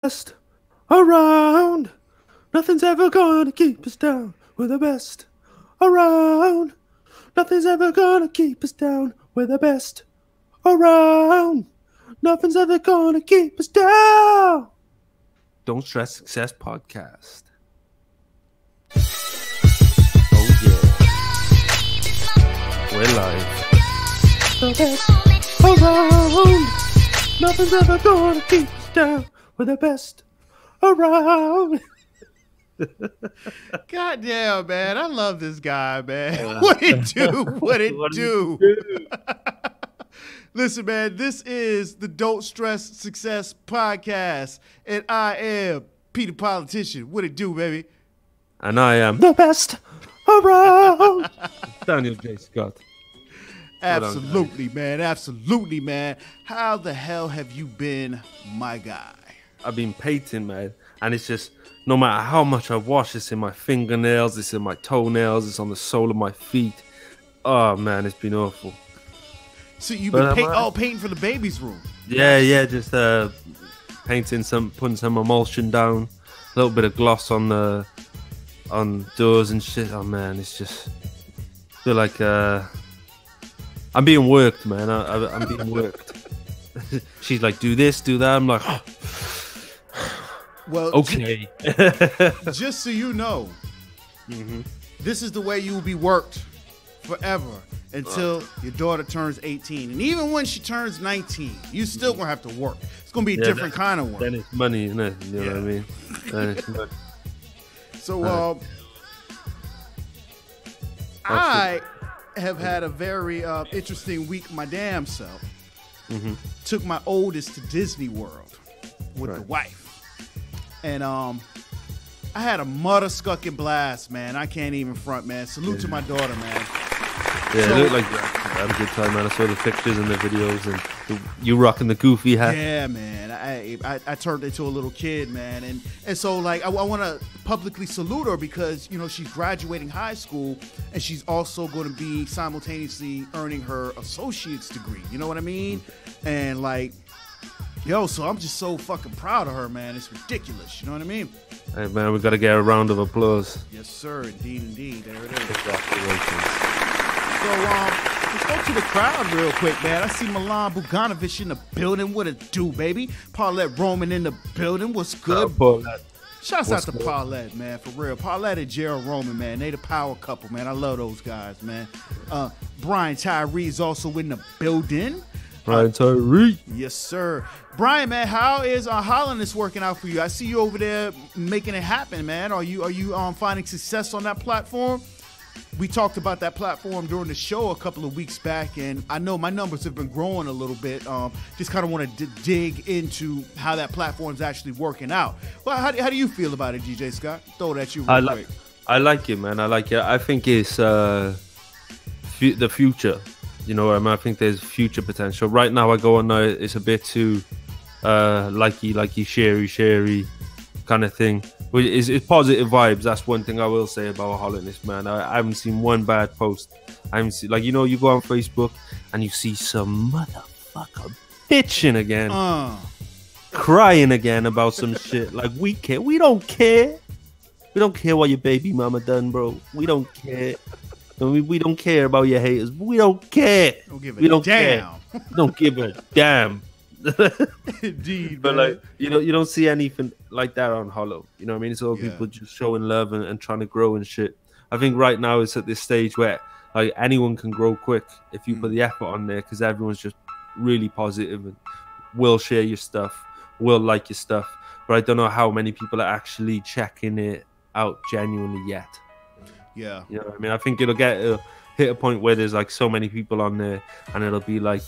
best around. Nothing's ever gonna keep us down. We're the best around. Nothing's ever gonna keep us down. We're the best around. Nothing's ever gonna keep us down. Don't Stress Success Podcast. Oh yeah. We're live. The best around. Nothing's ever gonna keep us down. We're the best around. God damn, man. I love this guy, man. What it do? What it do? Listen, man, this is the Don't Stress Success Podcast, and I am Peter Politician. What it do, baby? And I am the best around. Daniel J. Scott. Absolutely, man. Absolutely, man. How the hell have you been, my guy? I've been painting, man, and it's just no matter how much I wash, it's in my fingernails, it's in my toenails, it's on the sole of my feet. Oh man, it's been awful. So you've been painting for the baby's room? Yeah, just painting putting some emulsion down, a little bit of gloss on doors and shit. Oh man, it's just feel like I'm being worked, man. I'm being worked. She's like, do this, do that. I'm like, oh. Well, okay. Just so you know, this is the way you will be worked forever until your daughter turns 18. And even when she turns 19, you still gonna have to work. It's gonna be a different kind of work. Then it's money, isn't it? You know what I mean? Then it's money. So, I have had a very interesting week my damn self. Took my oldest to Disney World with the wife. And I had a mother-scucking blast, man. I can't even front, man. Salute to my daughter, man. Yeah, it looked like you had a good time, man. I saw the pictures and the videos, and you rocking the goofy hat. Yeah, man. I turned into a little kid, man. And so, like, I want to publicly salute her because, you know, she's graduating high school, and she's also going to be simultaneously earning her associate's degree. You know what I mean? And, like, yo, so I'm just so fucking proud of her, man. It's ridiculous. You know what I mean? Hey, man, we got to get a round of applause. Yes, sir. Indeed. There it is. Congratulations. So, let's go to the crowd real quick, man. I see Milan Bogdanovic in the building. What it do, baby? Paulette Roman in the building. What's good? Shouts out to Paulette, man, for real. Paulette and Gerald Roman, man. They the power couple, man. I love those guys, man. Brian Tyree's also in the building. Brian Tyree. Yes, sir. Brian, man, how is Hollandness working out for you? I see you over there making it happen, man. Are you finding success on that platform? We talked about that platform during the show a couple of weeks back, and I know my numbers have been growing a little bit. Just kind of want to dig into how that platform's actually working out. Well, how do you feel about it, DJ Scott? Throw it at you real quick. I like it, man. I like it. I think it's the future. You know what I mean? I think there's future potential. Right now, I go on now, it's a bit too likey, sherry kind of thing. It's positive vibes. That's one thing I will say about Hollandness, man. I haven't seen one bad post. I haven't seen, like, you know, you go on Facebook and you see some motherfucker bitching again, crying again about some shit. Like, we don't care. We don't care what your baby mama done, bro. We don't care. We don't care about your haters. We don't care. We don't care. Don't give a damn. Indeed, but man. like, you don't see anything like that on Hollow. You know what I mean? It's all people just showing love and trying to grow and shit. I think right now it's at this stage where like anyone can grow quick if you put the effort on there, because everyone's just really positive and will share your stuff, will like your stuff. But I don't know how many people are actually checking it out genuinely yet. Yeah, you know what I mean? I think it'll hit a point where there's like so many people on there, and it'll be like,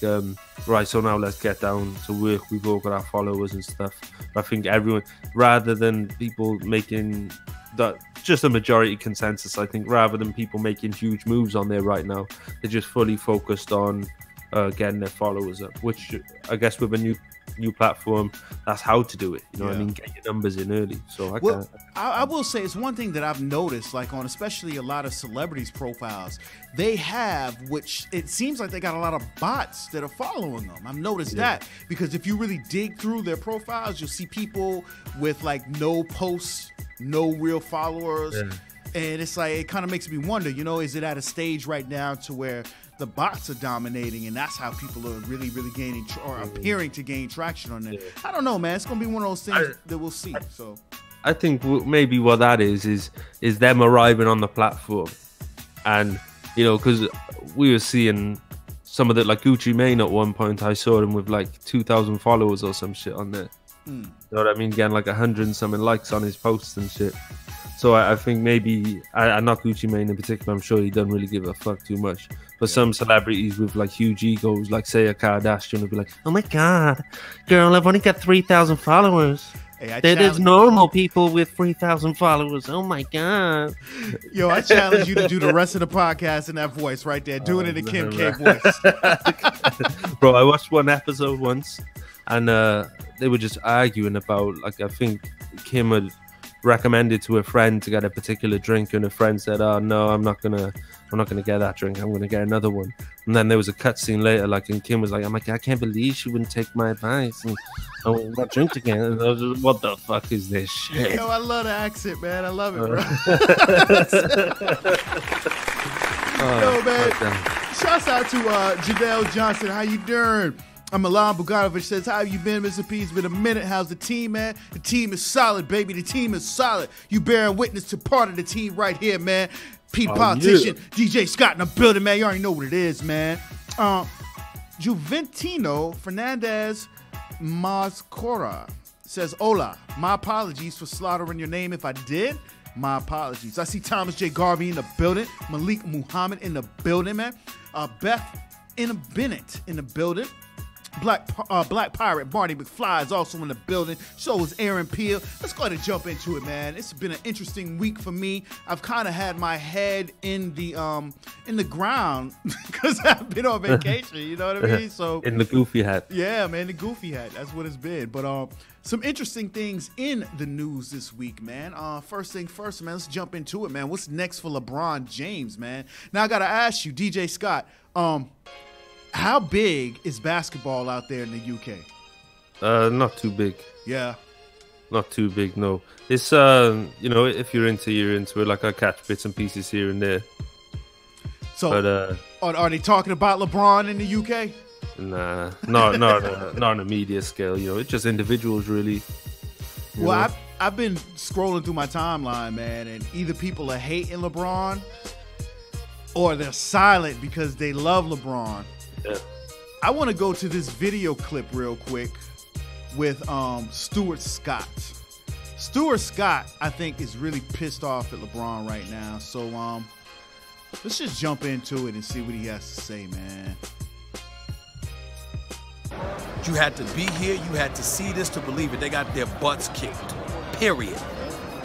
right, so now let's get down to work. We've all got our followers and stuff. But I think everyone, rather than people making that just a majority consensus, I think rather than people making huge moves on there right now, they're just fully focused on getting their followers up, which I guess with a new new platform, that's how to do it. You know what I mean? Get your numbers in early. So I will say it's one thing that I've noticed, like on especially a lot of celebrities' profiles, they have, which it seems like they got a lot of bots that are following them. I've noticed that because if you really dig through their profiles, you'll see people with like no posts, no real followers. Yeah. And it's like, it kind of makes me wonder, you know, is it at a stage right now to where the bots are dominating and that's how people are really, really gaining or appearing to gain traction on it? I don't know, man. It's going to be one of those things that we'll see. So I think maybe what that is them arriving on the platform. And, you know, because we were seeing some of the, like Gucci Mane at one point, I saw him with like 2,000 followers or some shit on there. You know what I mean? Getting like 100 and something likes on his posts and shit. So I think maybe, not Gucci Mane in particular, I'm sure he doesn't really give a fuck too much. But some celebrities with like huge egos, like say a Kardashian, would be like, oh my God, girl, I've only got 3,000 followers. Hey, there's normal people with 3,000 followers. Oh my God. Yo, I challenge you to do the rest of the podcast in that voice right there. Doing it in the Kim K voice. Bro, I watched one episode once and they were just arguing about, like, I think Kim had recommended to a friend to get a particular drink and a friend said, oh no, I'm not gonna get that drink, I'm gonna get another one. And then there was a cutscene later, like, and Kim was like, I'm like, I can't believe she wouldn't take my advice and I got drink again. And I was just, what the fuck is this shit? Yo, I love the accent, man. I love it, bro. Yo, man, shouts out to Jadelle Johnson. How you doing? Milan Bogdanovich says, how you been, Mr. P? It's been a minute. How's the team, man? The team is solid, baby. The team is solid. You bearing witness to part of the team right here, man. Pete Politician, DJ Scott in the building, man. You already know what it is, man. Juventino Fernandez Mascora says, hola. My apologies for slaughtering your name. If I did, my apologies. I see Thomas J. Garvey in the building. Malik Muhammad in the building, man. Beth Bennett in the building. Black Pirate Barney McFly is also in the building. So is Aaron Peel. Let's go ahead and jump into it, man. It's been an interesting week for me. I've kind of had my head in the ground because I've been on vacation. You know what I mean? So in the goofy hat. Yeah, man, the goofy hat. That's what it's been. But some interesting things in the news this week, man. First thing first, man. Let's jump into it, man. What's next for LeBron James, man? Now I gotta ask you, DJ Scott. How big is basketball out there in the UK? Not too big. Yeah. Not too big, no. It's, you know, if you're into it. Like, I catch bits and pieces here and there. So, but, are they talking about LeBron in the UK? Nah, not on a media scale, you know. It's just individuals, really. Well, I've been scrolling through my timeline, man, and either people are hating LeBron or they're silent because they love LeBron. Yeah. I want to go to this video clip real quick with Stuart Scott. Stuart Scott, I think, is really pissed off at LeBron right now. So let's just jump into it and see what he has to say, man. You had to be here. You had to see this to believe it. They got their butts kicked, period.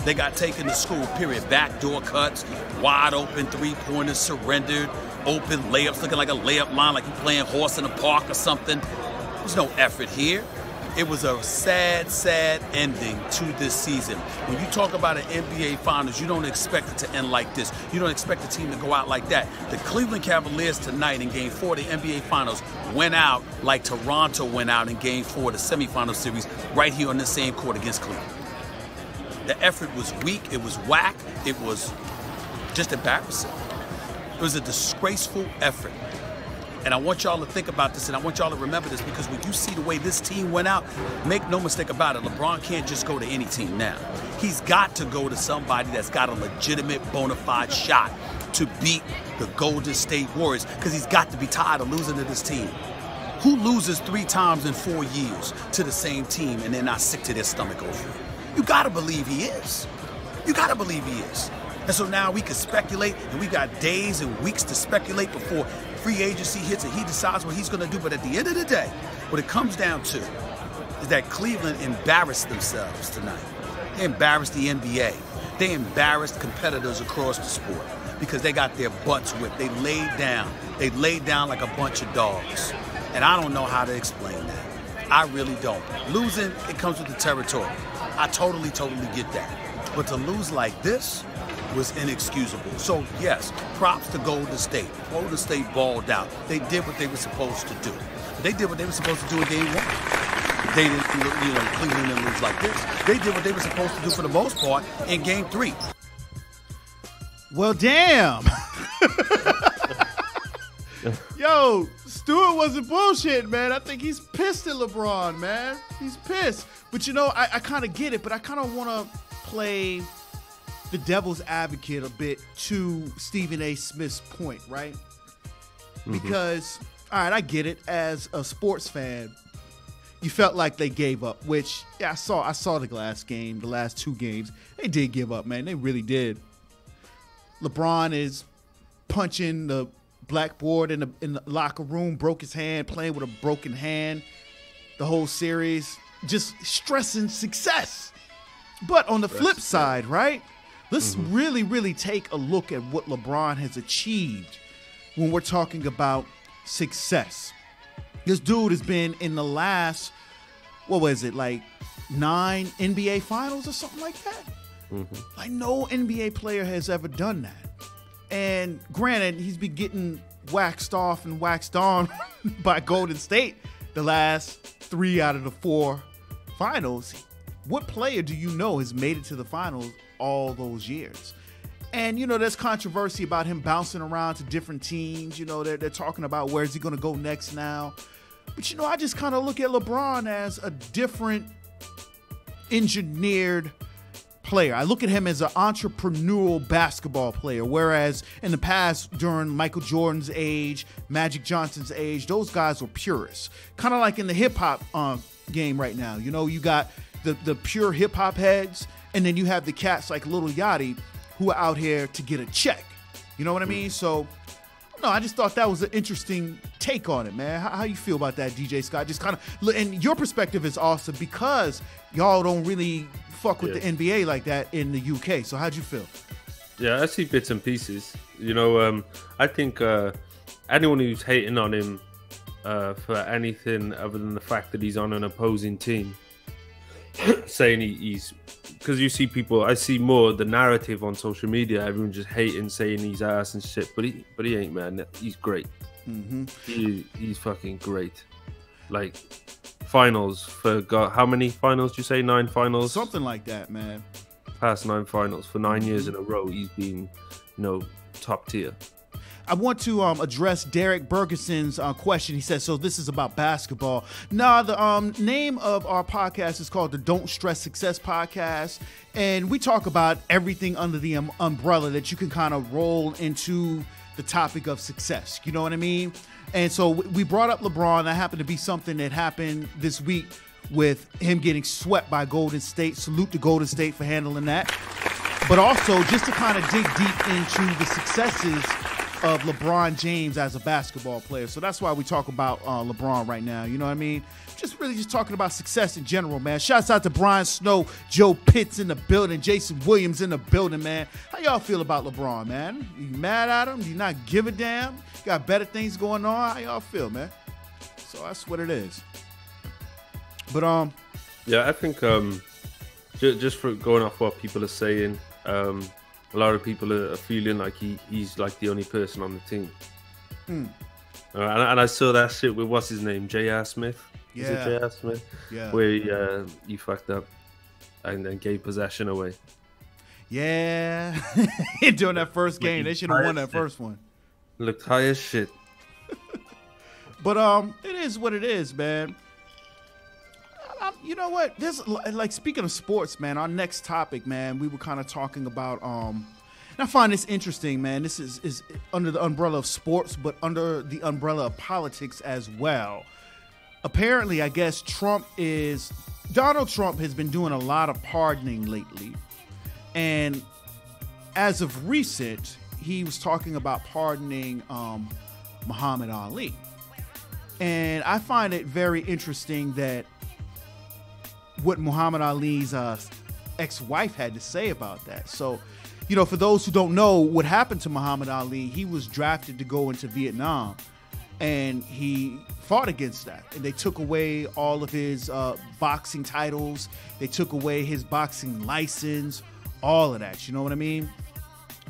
They got taken to school, period. Backdoor cuts, wide open three-pointers, surrendered, open layups, looking like a layup line, like you're playing horse in a park or something. There's no effort here. It was a sad, sad ending to this season. When you talk about an NBA Finals, you don't expect it to end like this. You don't expect the team to go out like that. The Cleveland Cavaliers tonight in Game 4 of the NBA Finals went out like Toronto went out in Game 4 of the semifinal series right here on the same court against Cleveland. The effort was weak. It was whack. It was just embarrassing. It was a disgraceful effort. And I want y'all to think about this, and I want y'all to remember this, because when you see the way this team went out, make no mistake about it, LeBron can't just go to any team now. He's got to go to somebody that's got a legitimate, bona fide shot to beat the Golden State Warriors, because he's got to be tired of losing to this team. Who loses 3 times in 4 years to the same team and they're not sick to their stomach over it? You got to believe he is. You got to believe he is. And so now we can speculate, and we got days and weeks to speculate before free agency hits and he decides what he's going to do. But at the end of the day, what it comes down to is that Cleveland embarrassed themselves tonight. They embarrassed the NBA. They embarrassed competitors across the sport because they got their butts whipped. They laid down. They laid down like a bunch of dogs. And I don't know how to explain that. I really don't. Losing, it comes with the territory. I totally get that. But to lose like this was inexcusable. So, yes, props to Golden State. Golden State balled out. They did what they were supposed to do. They did what they were supposed to do in game one. They didn't, Cleveland didn't lose like this. They did what they were supposed to do for the most part in game 3. Well, damn. Yo, Stewart wasn't bullshit, man. I think he's pissed at LeBron, man. He's pissed. But, I kind of get it, but I kind of want to play the devil's advocate a bit to Stephen A. Smith's point, right? Because, all right, I get it. As a sports fan, you felt like they gave up, which, yeah, I saw the last game, the last 2 games. They did give up, man. They really did. LeBron is punching the blackboard in the locker room, broke his hand, playing with a broken hand the whole series, just stressing success. But on the flip side, right, let's really take a look at what LeBron has achieved when we're talking about success. This dude has been in the last, what was it, like 9 NBA finals or something like that? Like no NBA player has ever done that. And granted, he's been getting waxed off and waxed on by Golden State the last 3 out of the 4 finals. What player do you know has made it to the finals all those years? And, there's controversy about him bouncing around to different teams. They're talking about where's he going to go next now. But, I just kind of look at LeBron as a different engineered player. I look at him as an entrepreneurial basketball player, whereas in the past, during Michael Jordan's age, Magic Johnson's age, those guys were purists. Kind of like in the hip-hop game right now. You got the pure hip-hop heads, and then you have the cats like Lil Yachty who are out here to get a check. You know what I mean? So, no, I just thought that was an interesting take on it, man. How you feel about that, DJ Scott? Just kind of, and your perspective is awesome because y'all don't really fuck with the NBA like that in the UK. So how'd you feel? Yeah, I see bits and pieces. I think anyone who's hating on him for anything other than the fact that he's on an opposing team, saying he's, because you see people, I see more the narrative on social media, everyone just hating, saying he's ass and shit, but he ain't, man. He's great. He's fucking great. Like, finals for God, how many finals do you say? 9 finals, something like that, man. Past 9 finals for 9 years in a row. He's been, top tier. I want to address Derek Bergeson's question. He says, so this is about basketball. Nah, the name of our podcast is called the Don't Stress Success Podcast. And we talk about everything under the umbrella that you can kind of roll into the topic of success. You know what I mean? And so we brought up LeBron. That happened to be something that happened this week with him getting swept by Golden State. Salute to Golden State for handling that. But also just to kind of dig deep into the successes of LeBron James as a basketball player. So that's why we talk about LeBron right now. You know what I mean? Just talking about success in general, man. Shouts out to Brian Snow, Joe Pitts in the building, Jason Williams in the building, man. How y'all feel about LeBron, man? You mad at him? You not give a damn? Got better things going on? How y'all feel, man? So that's what it is. But yeah, I think just for going off what people are saying, a lot of people are feeling like he's like the only person on the team. And I saw that shit with what's his name, J.R. Smith. Yeah. Is it J.R. Smith? Yeah. Where he fucked up and then gave possession away. Yeah. During that first game, they should have won that first one. Looked high as shit. But it is what it is, man. You know what? There's like, speaking of sports, man, our next topic, man, we were kind of talking about and I find this interesting, man. This is under the umbrella of sports, but under the umbrella of politics as well. Apparently, I guess Donald Trump has been doing a lot of pardoning lately. And as of recent, he was talking about pardoning Muhammad Ali. And I find it very interesting that what Muhammad Ali's ex-wife had to say about that. So, for those who don't know what happened to Muhammad Ali, he was drafted to go into Vietnam. and he fought against that. And they took away all of his boxing titles. They took away his boxing license, all of that. You know what I mean?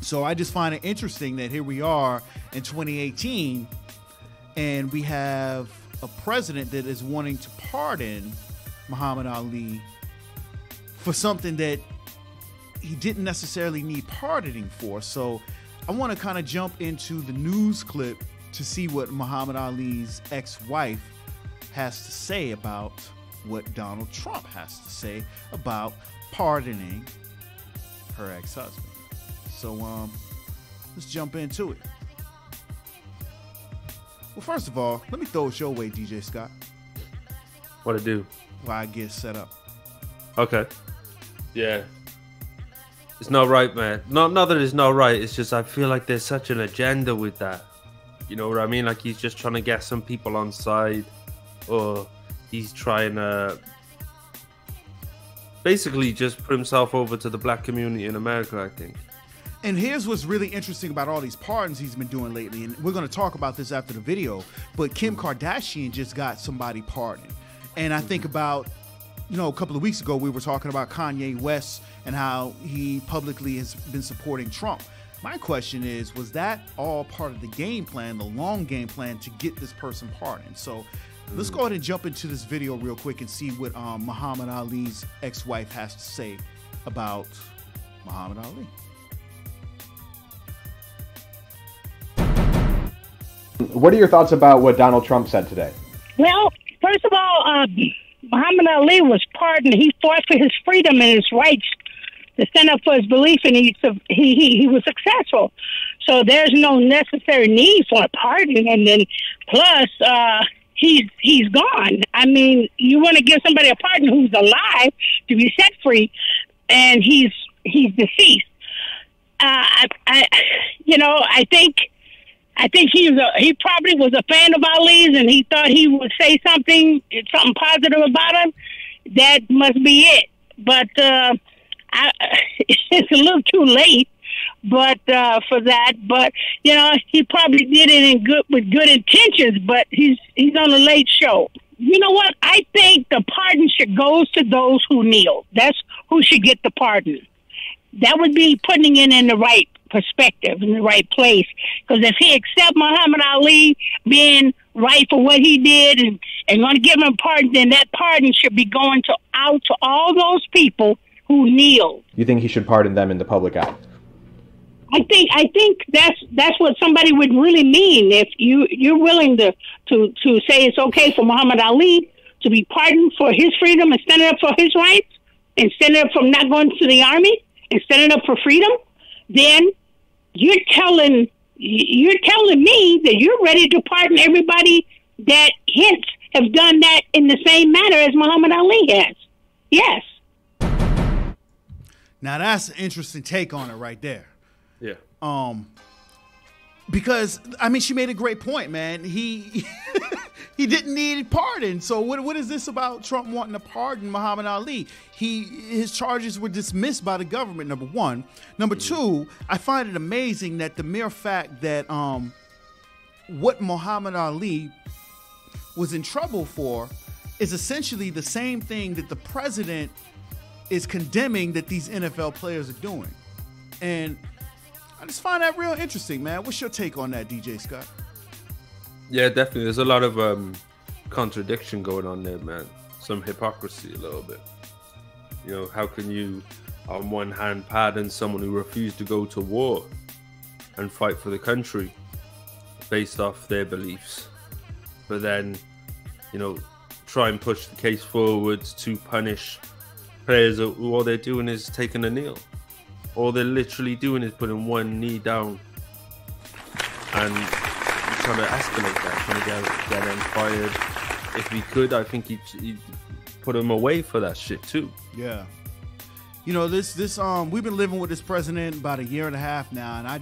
So I just find it interesting that here we are in 2018, and we have a president that is wanting to pardon Muhammad Ali for something that he didn't necessarily need pardoning for. So I want to kind of jump into the news clip to see what Muhammad Ali's ex-wife has to say about what Donald Trump has to say about pardoning her ex-husband. So let's jump into it. Well, first of all, let me throw it your way, DJ Scott. What to do? While I get set up. Okay. Yeah. It's not right, man. Not that it's not right. It's just I feel like there's such an agenda with that. You know what I mean? Like he's just trying to get some people on side, or he's trying to basically just put himself over to the black community in America, I think. And here's what's really interesting about all these pardons he's been doing lately, and we're going to talk about this after the video, but Kim Kardashian just got somebody pardoned. And I think about, you know, a couple of weeks ago, we were talking about Kanye West and how he publicly has been supporting Trump. My question is, was that all part of the game plan, the long game plan to get this person pardoned? So let's go ahead and jump into this video real quick and see what Muhammad Ali's ex-wife has to say about Muhammad Ali. What are your thoughts about what Donald Trump said today? Well, first of all, Muhammad Ali was pardoned. He fought for his freedom and his rights to stand up for his belief, and he was successful. So there's no necessary need for a pardon. And then plus, he's gone. I mean, you want to give somebody a pardon who's alive to be set free, and he's deceased. I think he probably was a fan of Ali's, and he thought he would say something positive about him. That must be it. But it's a little too late, but for that. But you know, he probably did it with good intentions. But he's on a late show. You know what? I think the pardon should go to those who kneel. That's who should get the pardon. That would be putting it in the right perspective, in the right place. Because if he accepts Muhammad Ali being right for what he did and going to give him a pardon, then that pardon should be going out to all those people who kneel. You think he should pardon them in the public eye? I think that's what somebody would really mean. If you're willing to say it's okay for Muhammad Ali to be pardoned for his freedom and standing up for his rights and standing up for not going to the army and standing up for freedom, then you're telling me that you're ready to pardon everybody that hence have done that in the same manner as Muhammad Ali has. Yes. Now that's an interesting take on it right there. Yeah. Because I mean, she made a great point, man. He he didn't need pardon. So what is this about Trump wanting to pardon Muhammad Ali? His charges were dismissed by the government, number one. Number two, I find it amazing that the mere fact that what Muhammad Ali was in trouble for is essentially the same thing that the president is condemning that these NFL players are doing. And I just find that real interesting, man. What's your take on that, DJ Scott? Yeah, definitely. There's a lot of contradiction going on there, man. Some hypocrisy a little bit. You know, how can you, on one hand, pardon someone who refused to go to war and fight for the country based off their beliefs, but then, you know, try and push the case forwards to punish players who all they're doing is taking a kneel. All they're literally doing is putting one knee down and trying to escalate that, trying to get them fired. If he could, I think he'd put him away for that shit too. Yeah. You know, this we've been living with this president about a year and a half now, and I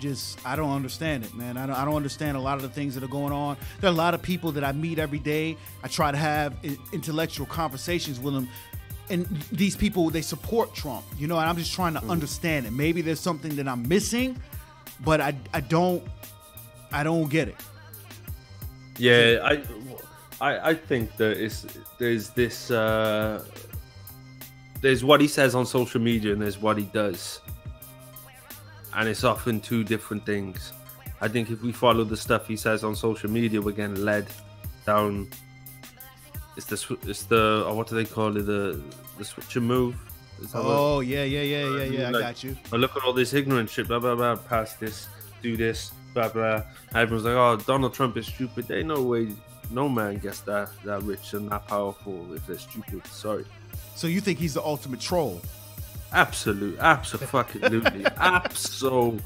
don't understand it, man. I don't understand a lot of the things that are going on. There are a lot of people that I meet every day. I try to have intellectual conversations with them. And these people, they support Trump, you know, and I'm just trying to understand it. Maybe there's something that I'm missing, but I don't get it. Yeah, I think that there's what he says on social media and there's what he does, and it's often two different things. I think if we follow the stuff he says on social media, we're getting led down. It's the what do they call it? The switcher move. Oh yeah. I got you. But look at all this ignorant shit. Blah blah blah. Pass this, do this. Blah blah. Everyone's like, oh, Donald Trump is stupid. They no way, no man gets that rich and that powerful if they're stupid. Sorry. So you think he's the ultimate troll? Absolutely, absolutely, absolutely,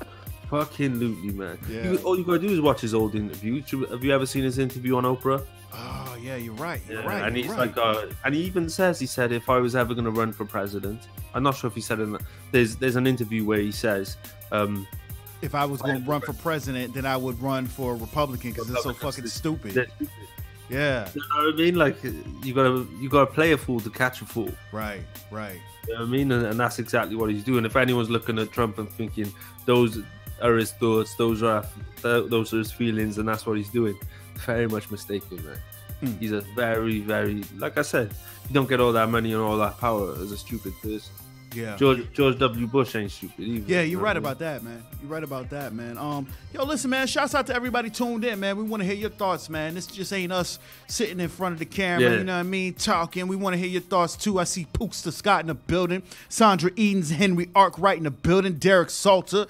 man. Yeah. All you gotta do is watch his old interview. Have you ever seen his interview on Oprah? Oh yeah, you're right. And he's like, and he even said, if I was ever gonna run for president, I'm not sure if he said it. There's an interview where he says, if I was going to run for president, then I would run for a Republican because it's so fucking stupid. Yeah. You know what I mean? Like you gotta play a fool to catch a fool. Right. You know what I mean? And that's exactly what he's doing. If anyone's looking at Trump and thinking those are his thoughts, those are his feelings, and that's what he's doing, very much mistaken, man. He's a very, very, like I said, you don't get all that money and all that power as a stupid person. Yeah. George W. Bush ain't stupid either. Yeah, you're right about that, man. You're right about that, man. Yo, listen, man. Shouts out to everybody tuned in, man. We want to hear your thoughts, man. This just ain't us sitting in front of the camera, you know what I mean, talking. We want to hear your thoughts too. I see Pookster Scott in the building, Sandra Edens, Henry Arkwright in the building, Derek Salter,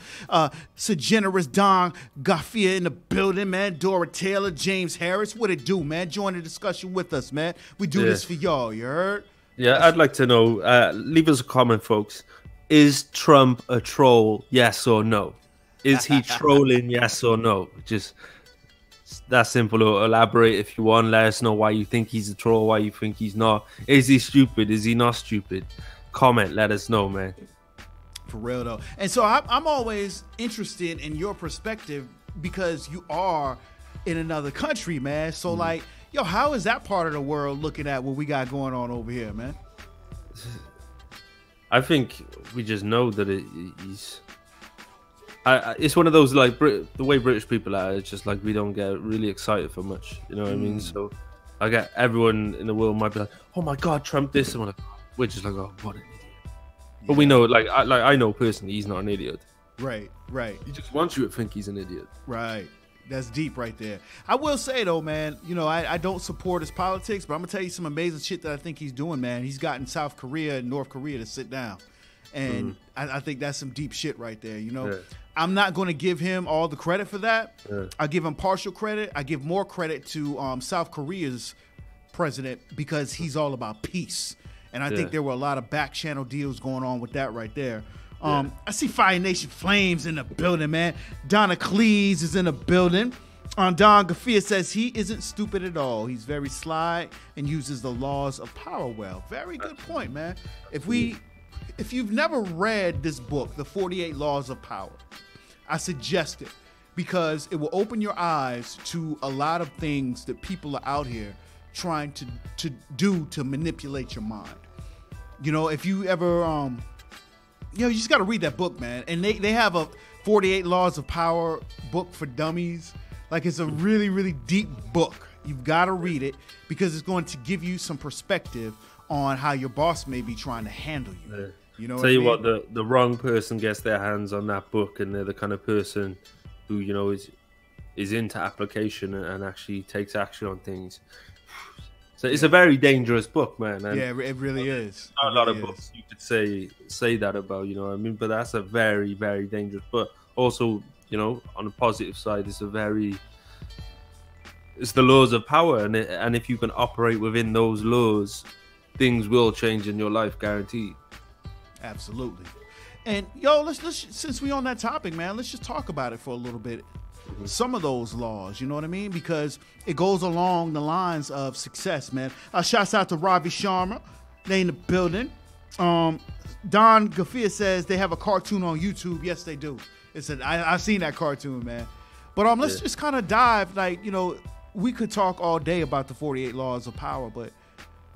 Sir Generous Don Garcia in the building, man. Dora Taylor, James Harris. What it do, man? Join the discussion with us, man. We do this for y'all. You heard? Yeah, I'd like to know, leave us a comment, folks. Is Trump a troll, yes or no? Is he trolling, yes or no? Just that simple. Or elaborate if you want. Let us know why you think he's a troll, why you think he's not. Is he stupid? Is he not stupid? Comment, let us know, man. For real, though. And so I'm always interested in your perspective because you are in another country, man. So, like, yo, how is that part of the world looking at what we got going on over here, man? I think we just know that he's. It's one of those, like, the way British people are. It's just like we don't get really excited for much. You know what I mean? So I get everyone in the world might be like, "Oh my God, Trump this," and we're just like, "Oh, what an idiot." But we know, like I know personally, he's not an idiot. Right. He just wants you to think he's an idiot. Right. That's deep right there. I will say, though, man, you know, I don't support his politics, but I'm going to tell you some amazing shit that I think he's doing, man. He's gotten South Korea and North Korea to sit down. And I think that's some deep shit right there, you know. Yeah. I'm not going to give him all the credit for that. Yeah. I give him partial credit. I give more credit to South Korea's president because he's all about peace. And I think there were a lot of back channel deals going on with that right there. I see Fire Nation Flames in the building, man. Donna Cleese is in the building. Don Gafia says he isn't stupid at all. He's very sly and uses the laws of power well. Very good point, man. If you've never read this book, The 48 Laws of Power, I suggest it because it will open your eyes to a lot of things that people are out here trying to do to manipulate your mind. You know, if you ever you just got to read that book, man. And they have a 48 Laws of Power book for dummies. Like, it's a really, really deep book. You've got to read it because it's going to give you some perspective on how your boss may be trying to handle you. Yeah. You know, tell you what, the wrong person gets their hands on that book, and they're the kind of person who, you know, is into application and actually takes action on things. So it's a very dangerous book, man. And yeah, it really is. Not a lot of books you could say that about, you know what I mean? But that's a very, very dangerous book. Also, you know, on the positive side, it's the laws of power, and if you can operate within those laws, things will change in your life, guaranteed. Absolutely. And yo, let's since we on that topic, man, let's just talk about it for a little bit. Some of those laws, you know what I mean? Because it goes along the lines of success, man. Shouts out to Ravi Sharma. They in the building. Don Gafia says they have a cartoon on YouTube. Yes, they do. I've seen that cartoon, man. But let's just kind of dive, like, you know, we could talk all day about the 48 Laws of Power, but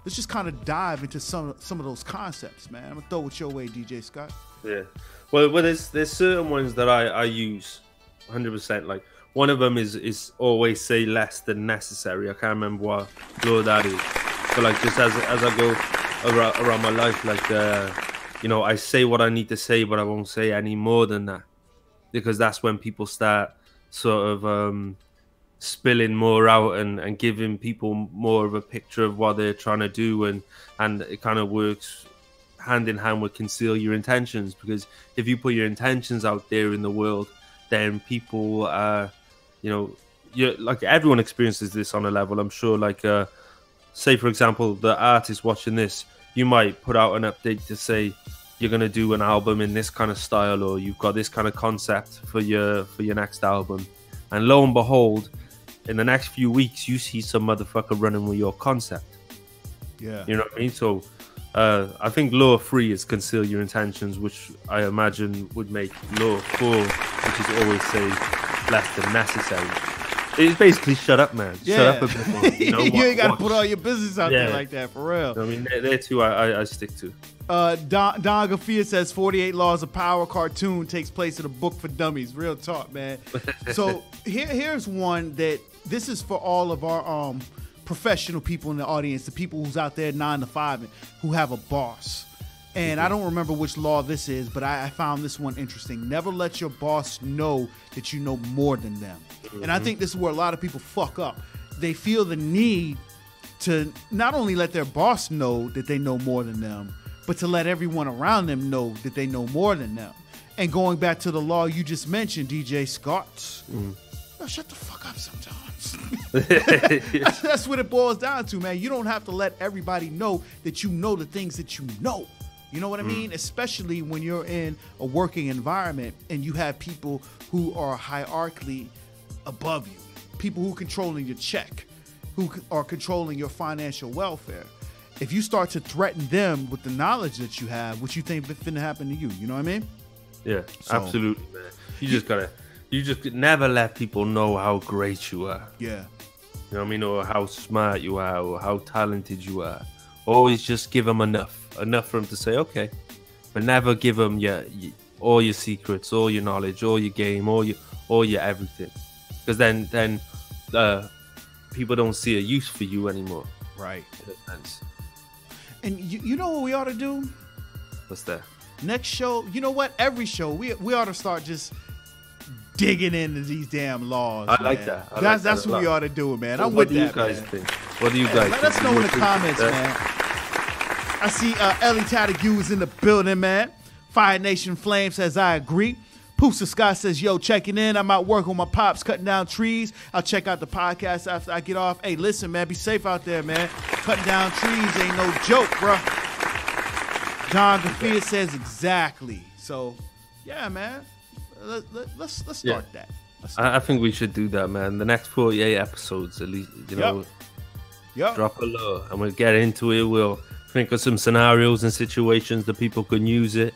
let's just kind of dive into some of those concepts, man. I'm going to throw it your way, DJ Scott. Yeah. Well, there's certain ones that I use 100%. Like, one of them is always say less than necessary. I can't remember what law that is. But like just as I go around my life, like you know, I say what I need to say, but I won't say any more than that, because that's when people start sort of spilling more out and giving people more of a picture of what they're trying to do, and it kind of works hand in hand with conceal your intentions, because if you put your intentions out there in the world, then people you know, you like everyone experiences this on a level, I'm sure. Like say for example, the artist watching this, you might put out an update to say you're going to do an album in this kind of style, or you've got this kind of concept for your next album, and lo and behold, in the next few weeks you see some motherfucker running with your concept. Yeah, you know what I mean? So I think law 3 is conceal your intentions, which I imagine would make law 4, which is always say less than necessary. It's basically shut up, man. Yeah. Shut up a bit more. You, know, you ain't got to put all your business out there like that, for real. I mean, they're two I stick to. Don Gafia says 48 Laws of Power cartoon takes place in a book for dummies. Real talk, man. So here's one that this is for all of our professional people in the audience, the people who's out there 9 to 5 who have a boss. And I don't remember which law this is, but I found this one interesting. Never let your boss know that you know more than them. And I think this is where a lot of people fuck up. They feel the need to not only let their boss know that they know more than them, but to let everyone around them know that they know more than them. And going back to the law you just mentioned, DJ Scott, yo, shut the fuck up sometimes. That's what it boils down to, man. You don't have to let everybody know that you know the things that you know. You know what I mean? Especially when you're in a working environment and you have people who are hierarchically above you, people who are controlling your check, who are controlling your financial welfare. If you start to threaten them with the knowledge that you have, what you think is going to happen to you? You know what I mean? Yeah, absolutely, man. You just never let people know how great you are. Yeah. You know what I mean? Or how smart you are, or how talented you are. Always just give them enough for them to say, okay. But never give them all your secrets, all your knowledge, all your game, all your everything. Because then people don't see a use for you anymore. Right. In a sense. And you know what we ought to do? What's that? Next show, you know what? Every show, we ought to start just digging into these damn laws. I like that. That's what we ought to do, man. So I'm with that, What do you guys man. think? What do you guys Let think? us know in the comments, man. I see Ellie Tattague is in the building, man. Fire Nation Flame says, I agree. Poosa Scott says, yo, checking in. I'm out working with my pops, cutting down trees. I'll check out the podcast after I get off. Hey, listen, man, be safe out there, man. Cutting down trees ain't no joke, bro. John Gafia says exactly. So, yeah, man. Let's start that. I think we should do that, man. The next 48 episodes, at least, you know, drop a law and we'll get into it. We'll think of some scenarios and situations that people can use it.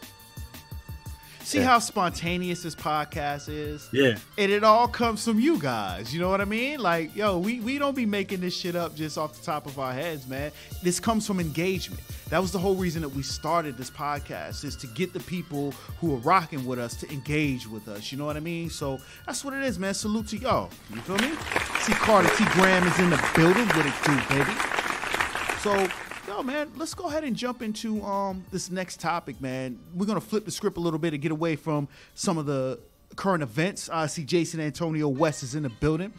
See how spontaneous this podcast is? Yeah. And it all comes from you guys. You know what I mean? Like, yo, we don't be making this shit up just off the top of our heads, man. This comes from engagement. That was the whole reason that we started this podcast, is to get the people who are rocking with us to engage with us. You know what I mean? So that's what it is, man. Salute to y'all. You feel me? See Carter T. Graham is in the building. What it do, baby? So, yo, man, let's go ahead and jump into this next topic, man. We're going to flip the script a little bit and get away from some of the current events. I see Jason Antonio West is in the building.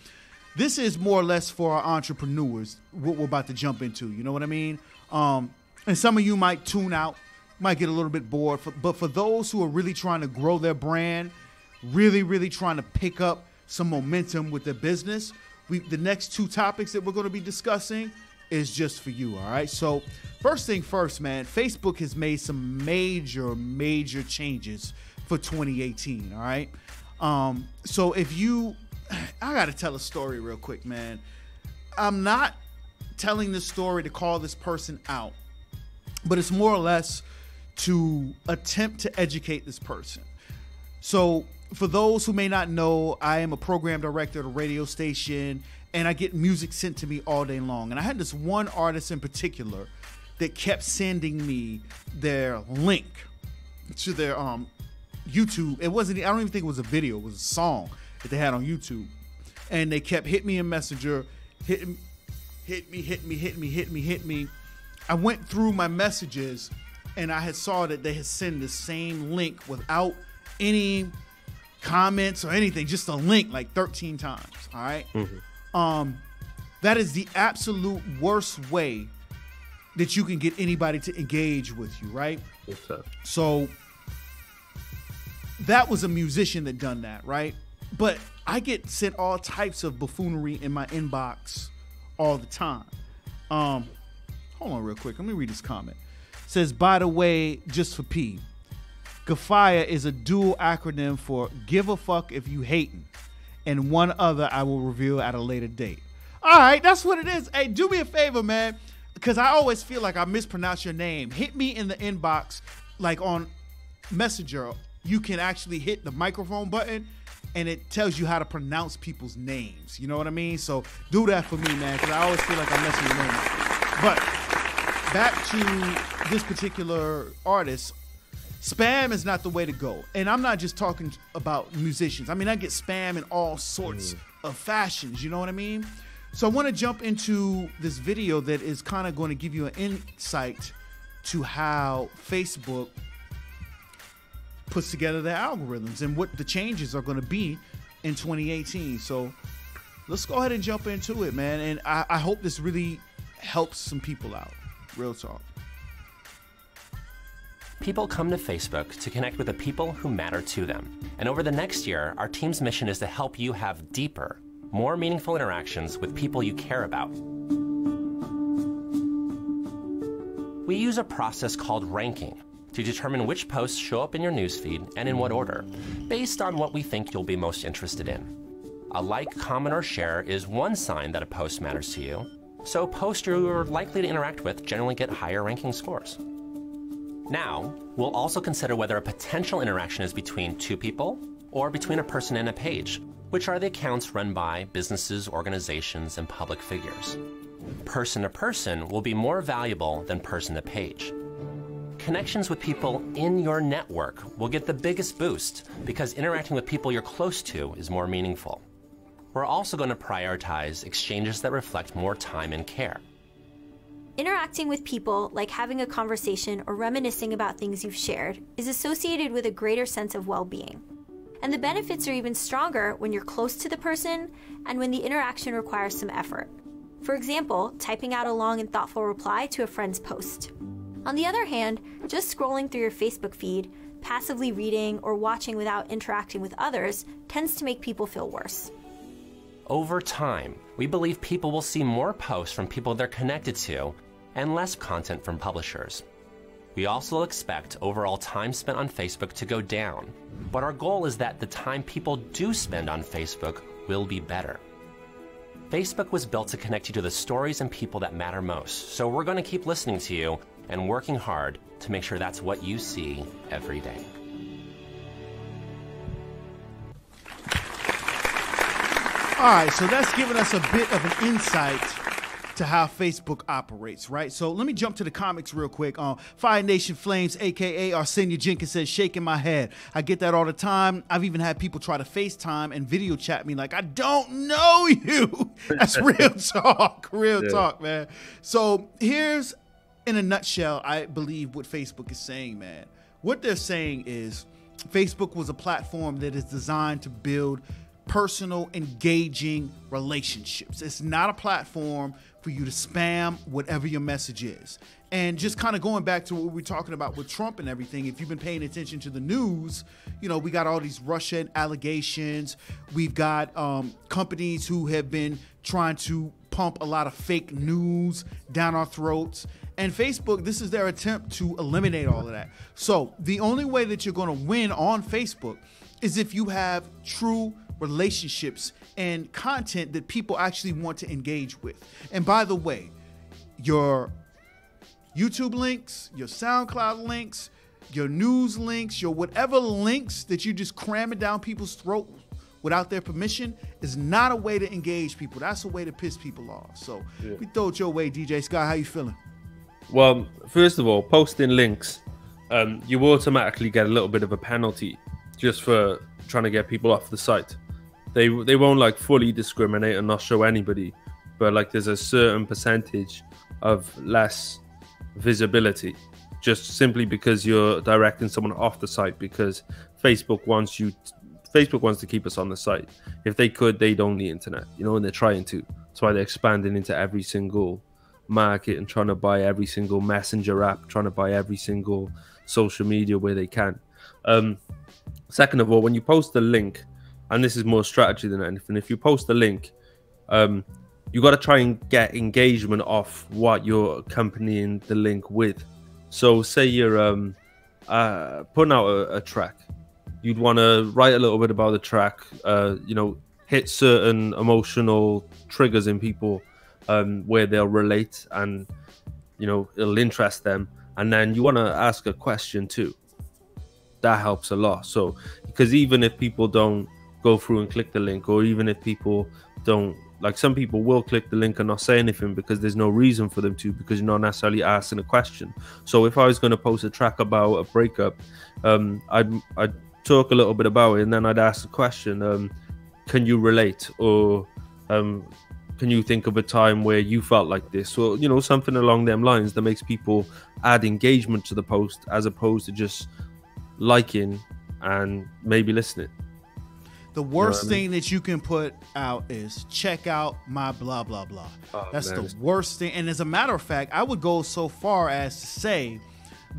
This is more or less for our entrepreneurs, what we're about to jump into. You know what I mean? And some of you might tune out, might get a little bit bored. But for those who are really trying to grow their brand, really, really trying to pick up some momentum with their business, the next two topics that we're going to be discussing is just for you, all right? So first thing first, man, Facebook has made some major changes for 2018, all right? So I got to tell a story real quick, man. I'm not telling this story to call this person out, but it's more or less to attempt to educate this person. So for those who may not know, I am a program director at a radio station, and I get music sent to me all day long. And I had this one artist in particular that kept sending me their link to their YouTube. I don't even think it was a video. It was a song that they had on YouTube. and they kept hitting me in Messenger, hit me. I went through my messages, and I had saw that they had sent the same link without any comments or anything, just a link like 13 times. All right. That is the absolute worst way that you can get anybody to engage with you, right? Yes, sir. So that was a musician that done that, right? But I get sent all types of buffoonery in my inbox all the time. Hold on real quick. Let me read this comment. It says, by the way, just for P, GAFIA is a dual acronym for give a fuck if you hating, and one other I will reveal at a later date. All right, that's what it is. Hey, do me a favor, man, because I always feel like I mispronounce your name. Hit me in the inbox, like on Messenger. You can actually hit the microphone button, and it tells you how to pronounce people's names. You know what I mean? So do that for me, man, because I always feel like I'm messing your name up. But back to this particular artist, spam is not the way to go. And I'm not just talking about musicians. I mean, I get spam in all sorts of fashions. You know what I mean? So I want to jump into this video that is kind of going to give you an insight to how Facebook puts together their algorithms and what the changes are going to be in 2018. So let's go ahead and jump into it, man. And I hope this really helps some people out. Real talk. People come to Facebook to connect with the people who matter to them. And over the next year, our team's mission is to help you have deeper, more meaningful interactions with people you care about. We use a process called ranking to determine which posts show up in your newsfeed and in what order, based on what we think you'll be most interested in. A like, comment, or share is one sign that a post matters to you, so posts you're likely to interact with generally get higher ranking scores. Now, we'll also consider whether a potential interaction is between two people or between a person and a page, which are the accounts run by businesses, organizations, and public figures. Person to person will be more valuable than person to page. Connections with people in your network will get the biggest boost because interacting with people you're close to is more meaningful. We're also going to prioritize exchanges that reflect more time and care. Interacting with people, like having a conversation or reminiscing about things you've shared, is associated with a greater sense of well-being. And the benefits are even stronger when you're close to the person and when the interaction requires some effort. For example, typing out a long and thoughtful reply to a friend's post. On the other hand, just scrolling through your Facebook feed, passively reading, or watching without interacting with others tends to make people feel worse. Over time, we believe people will see more posts from people they're connected to and less content from publishers. We also expect overall time spent on Facebook to go down, but our goal is that the time people do spend on Facebook will be better. Facebook was built to connect you to the stories and people that matter most, so we're going to keep listening to you and working hard to make sure that's what you see every day. All right, so that's giving us a bit of an insight to how Facebook operates, right? So let me jump to the comics real quick. Fire Nation Flames, a.k.a. Arsenio Jenkins, says, shaking my head. I get that all the time. I've even had people try to FaceTime and video chat me like, I don't know you. That's real talk, talk, man. So here's, in a nutshell, I believe what Facebook is saying, man. What they're saying is Facebook was a platform that is designed to build personal, engaging relationships. It's not a platform for you to spam whatever your message is. And just kind of going back to what we're talking about with Trump and everything, if you've been paying attention to the news, you know, we got all these Russian allegations. We've got companies who have been trying to pump a lot of fake news down our throats. And Facebook, this is their attempt to eliminate all of that. So the only way that you're going to win on Facebook is if you have true relationships and content that people actually want to engage with. And by the way, your YouTube links, your SoundCloud links, your news links, your whatever links that you just cramming down people's throat without their permission is not a way to engage people. That's a way to piss people off. So we throw it your way, DJ Scott. How you feeling? Well, first of all, posting links, you automatically get a little bit of a penalty just for trying to get people off the site. they won't like fully discriminate and not show anybody, but like there's a certain percentage of less visibility, just simply because you're directing someone off the site, because Facebook wants to keep us on the site. If they could, they'd own the internet, you know, and they're trying to. That's why they're expanding into every single market and trying to buy every single messenger app, trying to buy every single social media where they can. Second of all, when you post a link, and this is more strategy than anything, if you post a link, you got to try and get engagement off what you're accompanying the link with. So say you're putting out a track, you'd want to write a little bit about the track, you know, hit certain emotional triggers in people where they'll relate and, you know, it'll interest them. And then you want to ask a question too. That helps a lot. So, because even if people don't go through and click the link, or even if people don't, like, some people will click the link and not say anything because there's no reason for them to, because you're not necessarily asking a question. So if I was going to post a track about a breakup, I'd talk a little bit about it, and then I'd ask a question. Can you relate? Or can you think of a time where you felt like this? Or, you know, something along them lines that makes people add engagement to the post, as opposed to just liking and maybe listening. The worst thing that you can put out is check out my blah, blah, blah. Oh, that's man, the worst thing. And as a matter of fact, I would go so far as to say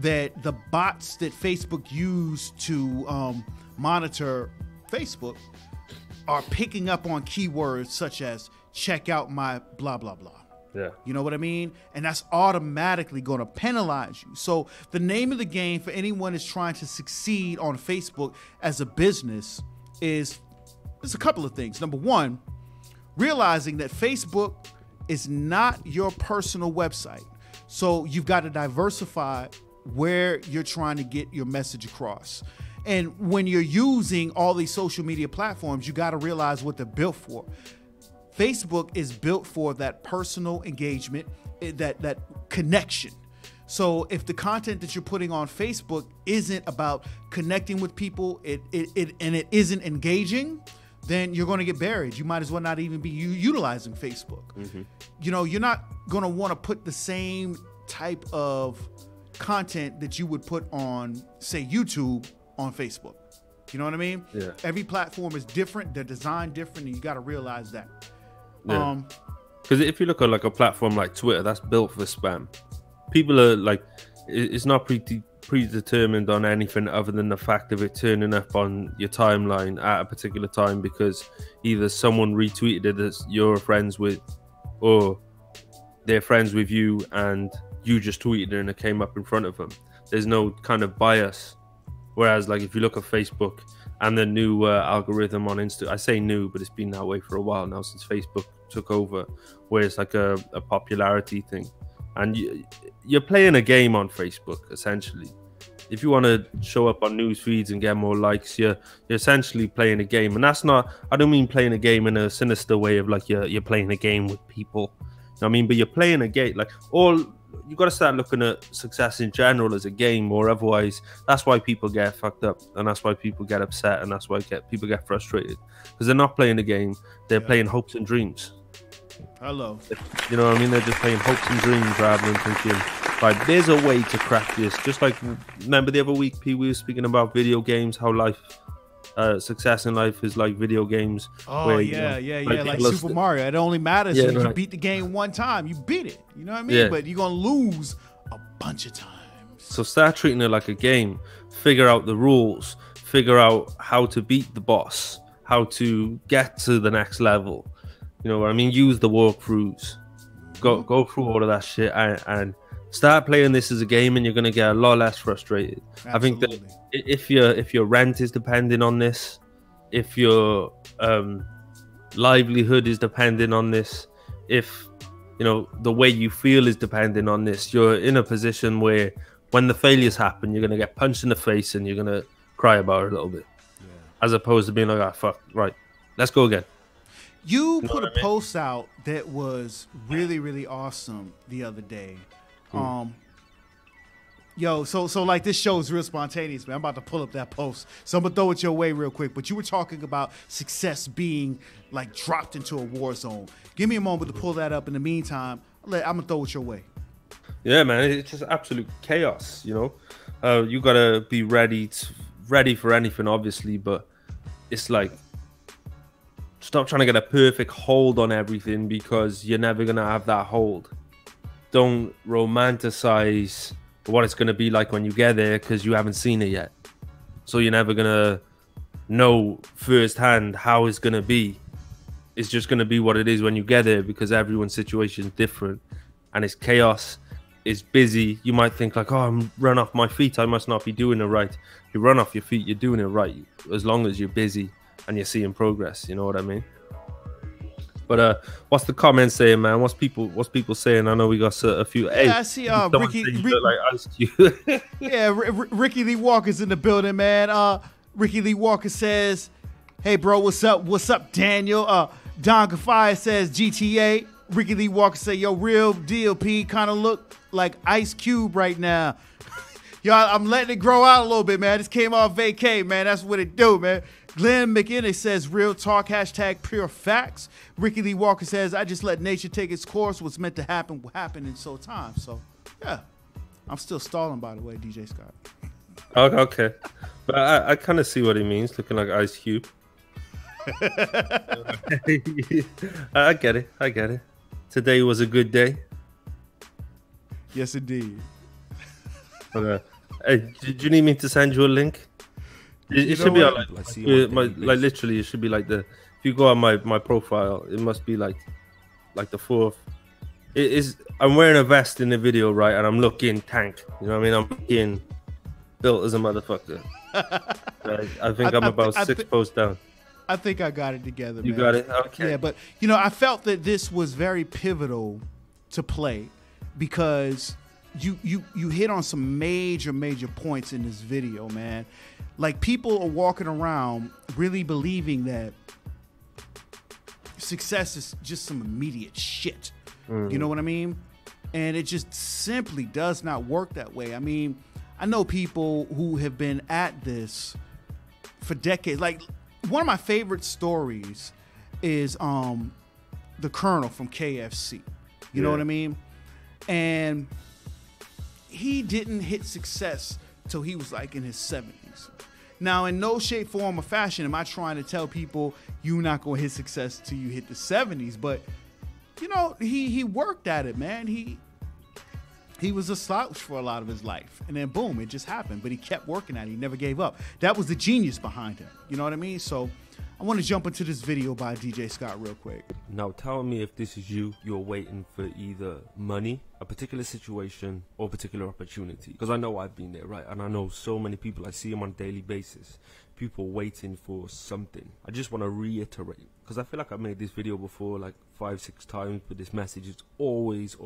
that the bots that Facebook use to monitor Facebook are picking up on keywords such as check out my blah, blah, blah. Yeah. You know what I mean? And that's automatically going to penalize you. So the name of the game for anyone that's trying to succeed on Facebook as a business is, there's a couple of things. Number one, realizing that Facebook is not your personal website. So you've got to diversify where you're trying to get your message across. And when you're using all these social media platforms, you got to realize what they're built for. Facebook is built for that personal engagement, that connection. So if the content that you're putting on Facebook isn't about connecting with people, and it isn't engaging, then you're going to get buried. You might as well not even be utilizing Facebook. Mm-hmm. You know, you're not going to want to put the same type of content that you would put on, say, YouTube on Facebook. You know what I mean? Yeah. Every platform is different. They're designed different, and you got to realize that. Yeah. Because if you look at like a platform like Twitter, that's built for spam. People are like, it's not predetermined on anything other than the fact of it turning up on your timeline at a particular time, because either someone retweeted it as you're friends with, or they're friends with you and you just tweeted it and it came up in front of them. There's no kind of bias. Whereas like if you look at Facebook and the new algorithm on Insta, I say new, but it's been that way for a while now since Facebook took over, where it's like a popularity thing. And you're playing a game on Facebook, essentially. If you want to show up on news feeds and get more likes, you're essentially playing a game. And that's not, I don't mean playing a game in a sinister way of like you're playing a game with people. You know what I mean? But you're playing a game. Like, you got to start looking at success in general as a game, or otherwise that's why people get fucked up, and that's why people get upset, and that's why people get frustrated, because they're not playing a game, they're playing hopes and dreams. Hello. You know what I mean? They're just playing hopes and dreams rather than thinking, right, there's a way to crack this. Just like, remember the other week, P, we were speaking about video games, how success in life is like video games. Oh, where, like Super Mario. It only matters if you beat the game one time. You beat it. You know what I mean? Yeah. But you're going to lose a bunch of times. So start treating it like a game. Figure out the rules. Figure out how to beat the boss. How to get to the next level. You know what I mean? Use the walkthroughs. Go through all of that shit and start playing this as a game, and you're going to get a lot less frustrated. Absolutely. I think that if your rent is depending on this, if your livelihood is depending on this, if you know the way you feel is depending on this, you're in a position where when the failures happen, you're going to get punched in the face and you're going to cry about it a little bit, as opposed to being like, fuck, right, let's go again. You put a post out that was really, really awesome the other day. Yo, so like this show is real spontaneous, man. I'm about to pull up that post, so I'm gonna throw it your way real quick. But you were talking about success being like dropped into a war zone. Give me a moment to pull that up. In the meantime, I'm gonna throw it your way. Yeah, man, it's just absolute chaos. You know, you gotta be ready for anything, obviously, but it's like stop trying to get a perfect hold on everything because you're never gonna have that hold. Don't romanticize what it's going to be like when you get there because you haven't seen it yet, so you're never going to know firsthand how it's going to be. It's just going to be what it is when you get there because everyone's situation is different and it's chaos. It's busy. You might think like, oh, I'm run off my feet, I must not be doing it right. You run off your feet, you're doing it right as long as you're busy and you're seeing progress. You know what I mean? But what's the comments saying, man? What's people saying? I know we got a few. Yeah, hey, I see. Ricky like Ice Cube. Yeah, Ricky Lee Walker's in the building, man. Ricky Lee Walker says, "Hey, bro, what's up? What's up, Daniel?" Don Kafaya says, "GTA." Ricky Lee Walker say, "Yo, real deal, P. Kind of look like Ice Cube right now." Y'all, I'm letting it grow out a little bit, man. This came off vacay, man. That's what it do, man. Glenn McInnes says, real talk, hashtag pure facts. Ricky Lee Walker says, I just let nature take its course. What's meant to happen will happen in so time. So, yeah. I'm still stalling, by the way, DJ Scott. Okay. But I kind of see what he means, looking like Ice Cube. I get it. Today was a good day. Yes, indeed. Okay. Hey, did you need me to send you a link? It should be like literally. It should be like if you go on my profile, it must be like the fourth. It is. I'm wearing a vest in the video, right? And I'm looking tank. You know what I mean? I'm looking built as a motherfucker. I think I'm about 6 posts down. I think I got it together. You man. got it. Okay. Yeah, but I felt that this was very pivotal to play because you hit on some major points in this video, man. Like, people are walking around really believing that success is just some immediate shit. You know what I mean? And it just simply does not work that way. I mean, I know people who have been at this for decades. Like, one of my favorite stories is the Colonel from KFC. You know what I mean? And he didn't hit success till he was like in his 70s. Now, in no shape, form, or fashion am I trying to tell people you're not going to hit success till you hit the 70s. But, he worked at it, man. He was a slouch for a lot of his life. And then, boom, it just happened. But he kept working at it. He never gave up. That was the genius behind him. You know what I mean? So I want to jump into this video by DJ Scott real quick. Now, tell me if this is you're waiting for either money, a particular situation, or a particular opportunity. Because I know I've been there, right? And I know so many people, I see them on a daily basis. People waiting for something. I just want to reiterate, because I feel like I've made this video before like 5-6 times, but this message is always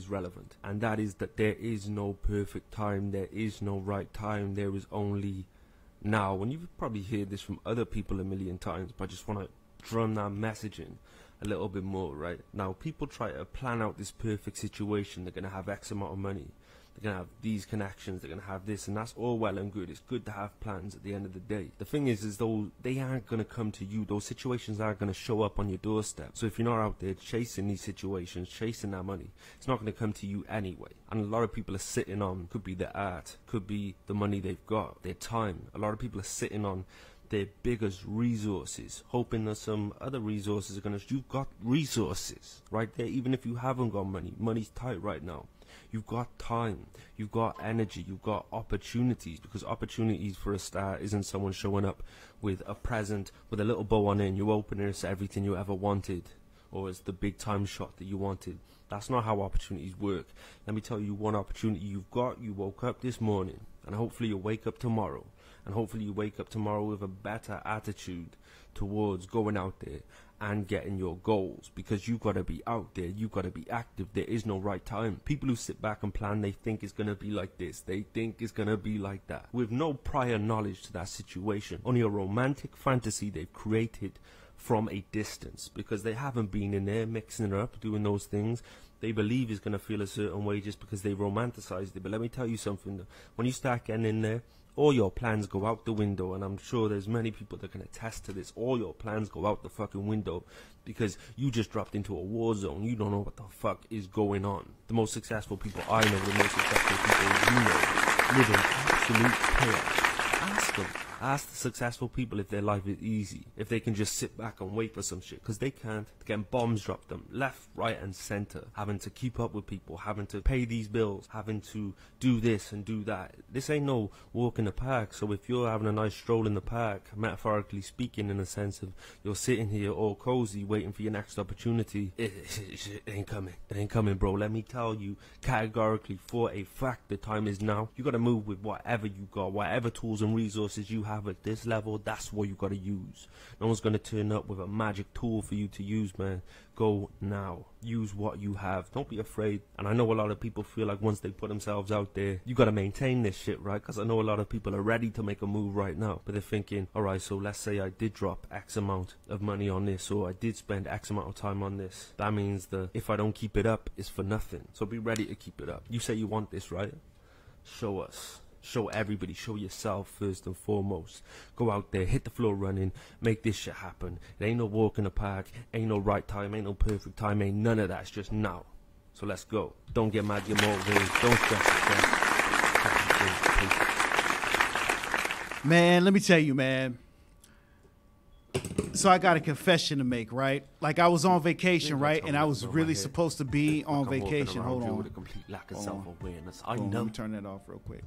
relevant. And that is that there is no perfect time. There is no right time. There is only now. And you've probably heard this from other people a million times, but I just want to drum that message in a little bit more. Right now, people try to plan out this perfect situation. They're gonna have X amount of money, they're gonna have these connections, they're gonna have this, and that's all well and good. It's good to have plans. At the end of the day, the thing is though, they aren't gonna come to you. Those situations aren't gonna show up on your doorstep. So if you're not out there chasing these situations, chasing that money, it's not gonna come to you anyway. And a lot of people are sitting on, could be their art, could be the money they've got, their time. A lot of people are sitting on their biggest resources, hoping that some other resources are gonna. You've got resources right there. Even if you haven't got money, money's tight right now. You've got time, you've got energy, you've got opportunities. Because opportunities, for a start, isn't someone showing up with a present with a little bow on it and you open it, it's everything you ever wanted, or it's the big time shot that you wanted. That's not how opportunities work. Let me tell you one opportunity you've got. You woke up this morning, and hopefully you'll wake up tomorrow, and hopefully you wake up tomorrow with a better attitude towards going out there and getting your goals. Because you got to be out there, you got to be active. There is no right time. People who sit back and plan, they think it's going to be like this, they think it's going to be like that, with no prior knowledge to that situation. Only a romantic fantasy they've created from a distance because they haven't been in there mixing it up, doing those things. They believe it's going to feel a certain way just because they romanticized it. But let me tell you something. When you start getting in there, all your plans go out the window. And I'm sure there's many people that can attest to this. All your plans go out the fucking window because you just dropped into a war zone. You don't know what the fuck is going on. The most successful people I know, the most successful people you know, live in absolute chaos. Ask them. Ask the successful people if their life is easy, if they can just sit back and wait for some shit, because they can't. They're getting bombs dropped them left, right and center, having to keep up with people, having to pay these bills, having to do this and do that. This ain't no walk in the park. So if you're having a nice stroll in the park, metaphorically speaking, in the sense of you're sitting here all cozy waiting for your next opportunity, it ain't coming. It ain't coming, bro. Let me tell you categorically for a fact, the time is now. You got to move with whatever you got, whatever tools and resources you have at this level. That's what you got to use. No one's going to turn up with a magic tool for you to use, man. Go now. Use what you have. Don't be afraid. And I know a lot of people feel like once they put themselves out there, you got to maintain this shit, right? Because I know a lot of people are ready to make a move right now, but they're thinking, all right, so let's say I did drop X amount of money on this, or I did spend X amount of time on this. That means that if I don't keep it up, it's for nothing. So be ready to keep it up. You say you want this, right? Show us. Show everybody, show yourself first and foremost. Go out there, hit the floor running, make this shit happen. It ain't no walk in the park, ain't no right time, ain't no perfect time, ain't none of that. It's just now. So let's go. Don't get mad, get motivated. Don't stress yourself. Man, let me tell you, man. So I got a confession to make, right? Like I was on vacation, right? And I was really supposed to be on vacation. Hold on. With a complete lack of self-awareness. Let me turn that off real quick.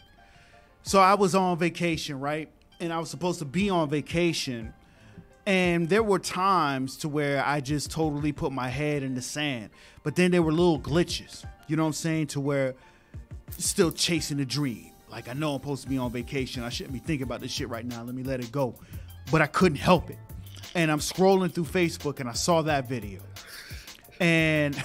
So I was on vacation, right? And I was supposed to be on vacation. And there were times to where I just totally put my head in the sand. But then there were little glitches, you know what I'm saying? To where still chasing the dream. Like I know I'm supposed to be on vacation. I shouldn't be thinking about this shit right now. Let me let it go. But I couldn't help it. And I'm scrolling through Facebook and I saw that video. And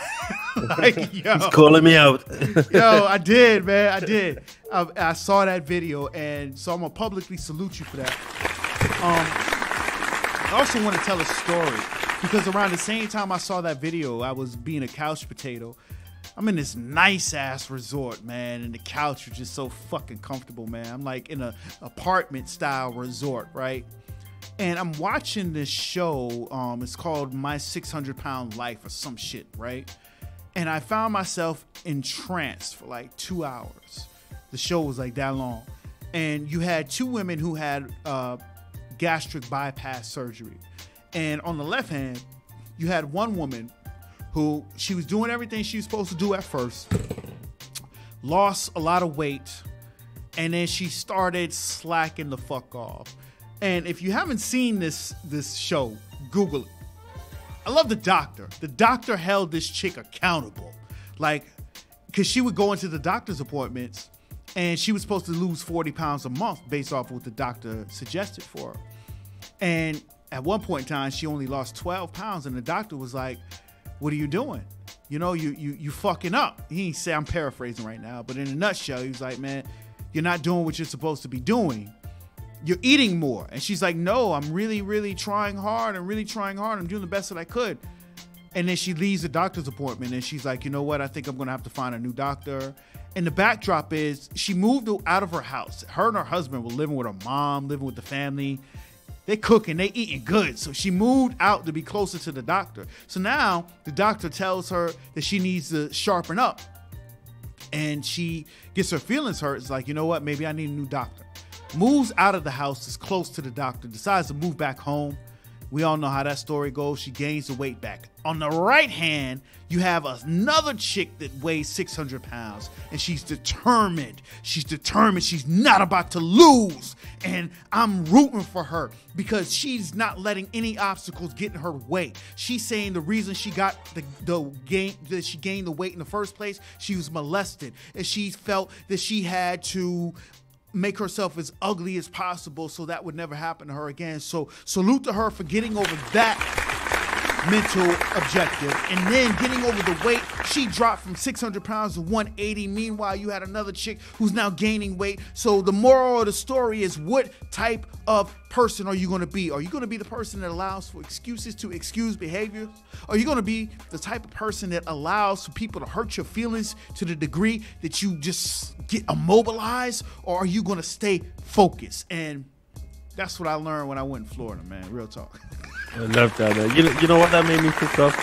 like, yo, he's calling me out. Yo, I did, man. I did. I saw that video, and so I'm gonna publicly salute you for that. I also want to tell a story because around the same time I saw that video, I was being a couch potato. I'm in this nice ass resort, man, and the couch was just so fucking comfortable, man. I'm like in a apartment style resort, right? And I'm watching this show. It's called My 600-Pound Life or some shit, right? And I found myself entranced for like 2 hours. The show was like that long. And you had two women who had gastric bypass surgery. And on the left hand, you had one woman who she was doing everything she was supposed to do at first, lost a lot of weight, and then she started slacking the fuck off. And if you haven't seen this show, Google it. I love the doctor. The doctor held this chick accountable. Like, because she would go into the doctor's appointments and she was supposed to lose 40 pounds a month based off of what the doctor suggested for her. And at one point in time, she only lost 12 pounds. And the doctor was like, what are you doing? You know, you fucking up. He didn't say, I'm paraphrasing right now, but in a nutshell, he was like, man, you're not doing what you're supposed to be doing. You're eating more. And she's like, no, I'm really, really trying hard. I'm doing the best that I could. And then she leaves the doctor's appointment and she's like, you know what? I think I'm going to have to find a new doctor. And the backdrop is she moved out of her house. Her and her husband were living with her mom, living with the family. They cooking, they eating good. So she moved out to be closer to the doctor. So now the doctor tells her that she needs to sharpen up. And she gets her feelings hurt. It's like, you know what? Maybe I need a new doctor. Moves out of the house, is close to the doctor, decides to move back home. We all know how that story goes. She gains the weight back. On the right hand, you have another chick that weighs 600 pounds, and she's determined. She's not about to lose, and I'm rooting for her because she's not letting any obstacles get in her way. She's saying the reason she got she gained the weight in the first place, she was molested, and she felt that she had to make herself as ugly as possible so that would never happen to her again. So salute to her for getting over that mental objective. And then getting over the weight, she dropped from 600 pounds to 180. Meanwhile, you had another chick who's now gaining weight. So the moral of the story is, what type of person are you going to be? Are you going to be the person that allows for excuses to excuse behavior? Are you going to be the type of person that allows for people to hurt your feelings to the degree that you just get immobilized? Or are you going to stay focused? And that's what I learned when I went in Florida, man. Real talk. I love that. You know what that made me think of?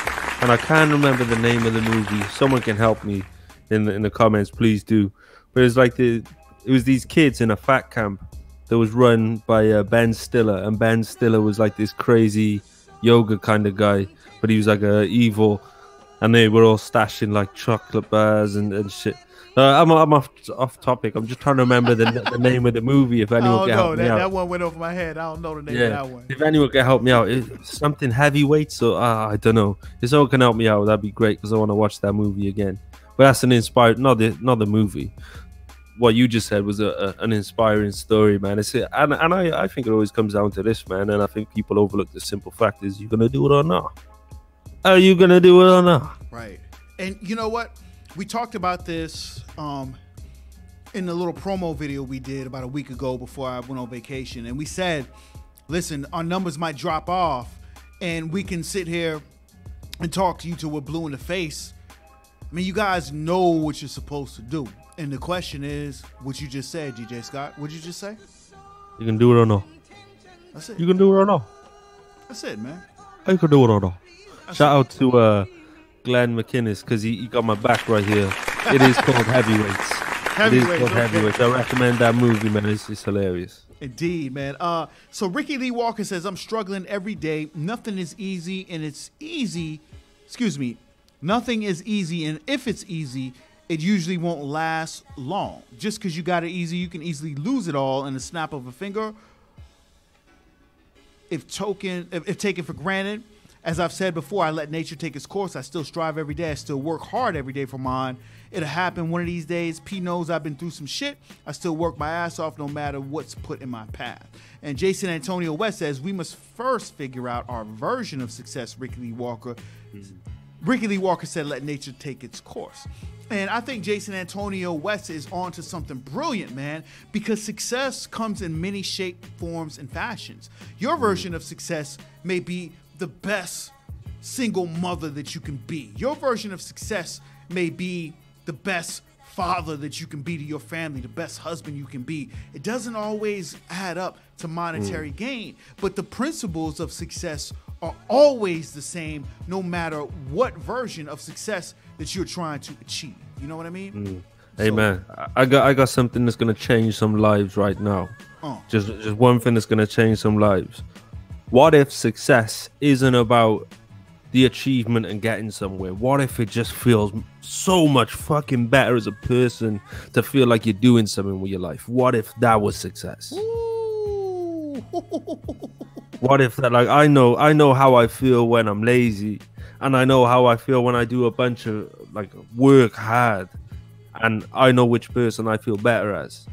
And I can't remember the name of the movie. Someone can help me in the comments, please do. But it's like it was these kids in a fat camp that was run by Ben Stiller, and Ben Stiller was like this crazy yoga kind of guy, but he was like evil, and they were all stashing like chocolate bars and shit. I'm off topic. I'm just trying to remember the name of the movie. If anyone can help me out. That one went over my head. I don't know the name of that one. If anyone can help me out, something heavyweights or I don't know. If someone can help me out, that'd be great, because I want to watch that movie again. But that's an inspired, not the movie. What you just said was an inspiring story, man. I think it always comes down to this, man. And I think people overlook the simple fact is, you gonna do it or not? Are you gonna do it or not? Right. And you know what? We talked about this in the little promo video we did about a week ago before I went on vacation. And we said, listen, our numbers might drop off and we can sit here and talk to you till we're blue in the face. I mean, you guys know what you're supposed to do. And the question is, what you just said, DJ Scott. What'd you just say? You can do it or not? That's it. You can do it or not? That's it, man. You can do it or not? Shout out to Glenn McInnes, because he got my back right here. It is called Heavyweights. It is called Heavyweights. I recommend that movie, man. It's hilarious. Indeed, man. So Ricky Lee Walker says, I'm struggling every day. Nothing is easy, and it's easy. Excuse me. Nothing is easy, and if it's easy, it usually won't last long. Just because you got it easy, you can easily lose it all in a snap of a finger. If taken for granted, as I've said before, I let nature take its course. I still strive every day. I still work hard every day for mine. It'll happen one of these days. P knows I've been through some shit. I still work my ass off no matter what's put in my path. And Jason Antonio West says, we must first figure out our version of success, Ricky Lee Walker. Ricky Lee Walker said, let nature take its course. And I think Jason Antonio West is on to something brilliant, man, because success comes in many shapes, forms, and fashions. Your version of success may be the best single mother that you can be. Your version of success may be the best father that you can be to your family, the best husband you can be. It doesn't always add up to monetary gain, but the principles of success are always the same, no matter what version of success that you're trying to achieve. You know what I mean? Hey, man, I got something that's gonna change some lives right now. Just one thing that's gonna change some lives. What if success isn't about the achievement and getting somewhere? What if it just feels so much fucking better as a person to feel like you're doing something with your life? What if that was success? Ooh. What if that, like, I know how I feel when I'm lazy, and I know how I feel when I do a bunch of like work hard, and I know which person I feel better as.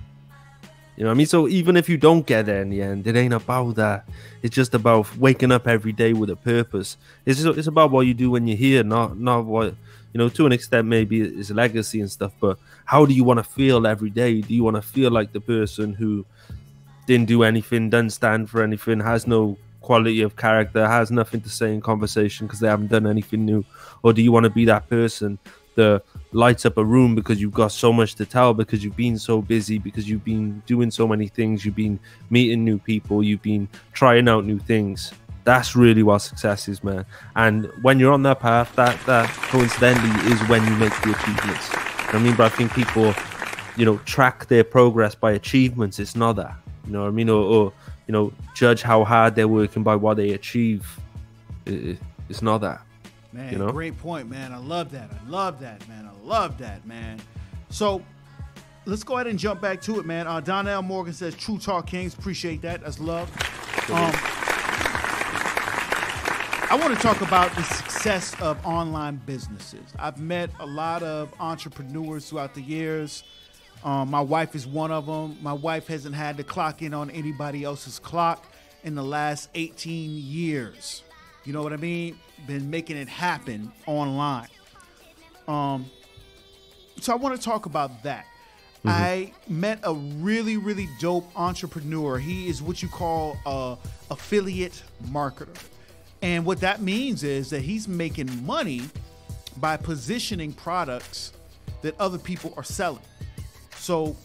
You know what I mean? So even if you don't get there in the end, it ain't about that. It's just about waking up every day with a purpose. It's about what you do when you're here, not what, you know, to an extent maybe it's legacy and stuff, but how do you want to feel every day? Do you want to feel like the person who didn't do anything, doesn't stand for anything, has no quality of character, has nothing to say in conversation because they haven't done anything new? Or do you want to be that person that lights up a room because you've got so much to tell, because you've been so busy, because you've been doing so many things, you've been meeting new people, you've been trying out new things? That's really what success is, man. And when you're on that path, that coincidentally is when you make the achievements. I mean, but I think people, you know, track their progress by achievements. It's not that, you know what I mean? Or you know, judge how hard they're working by what they achieve. It's not that. Man, you know? Great point, man. I love that. I love that, man. I love that, man. So let's go ahead and jump back to it, man. Donnell Morgan says, True Talk Kings. Appreciate that. That's love. I want to talk about the success of online businesses. I've met a lot of entrepreneurs throughout the years. My wife is one of them. My wife hasn't had to clock in on anybody else's clock in the last 18 years. You know what I mean? Been making it happen online. So I want to talk about that. I met a really, really dope entrepreneur. He is what you call a affiliate marketer. And what that means is that he's making money by positioning products that other people are selling. So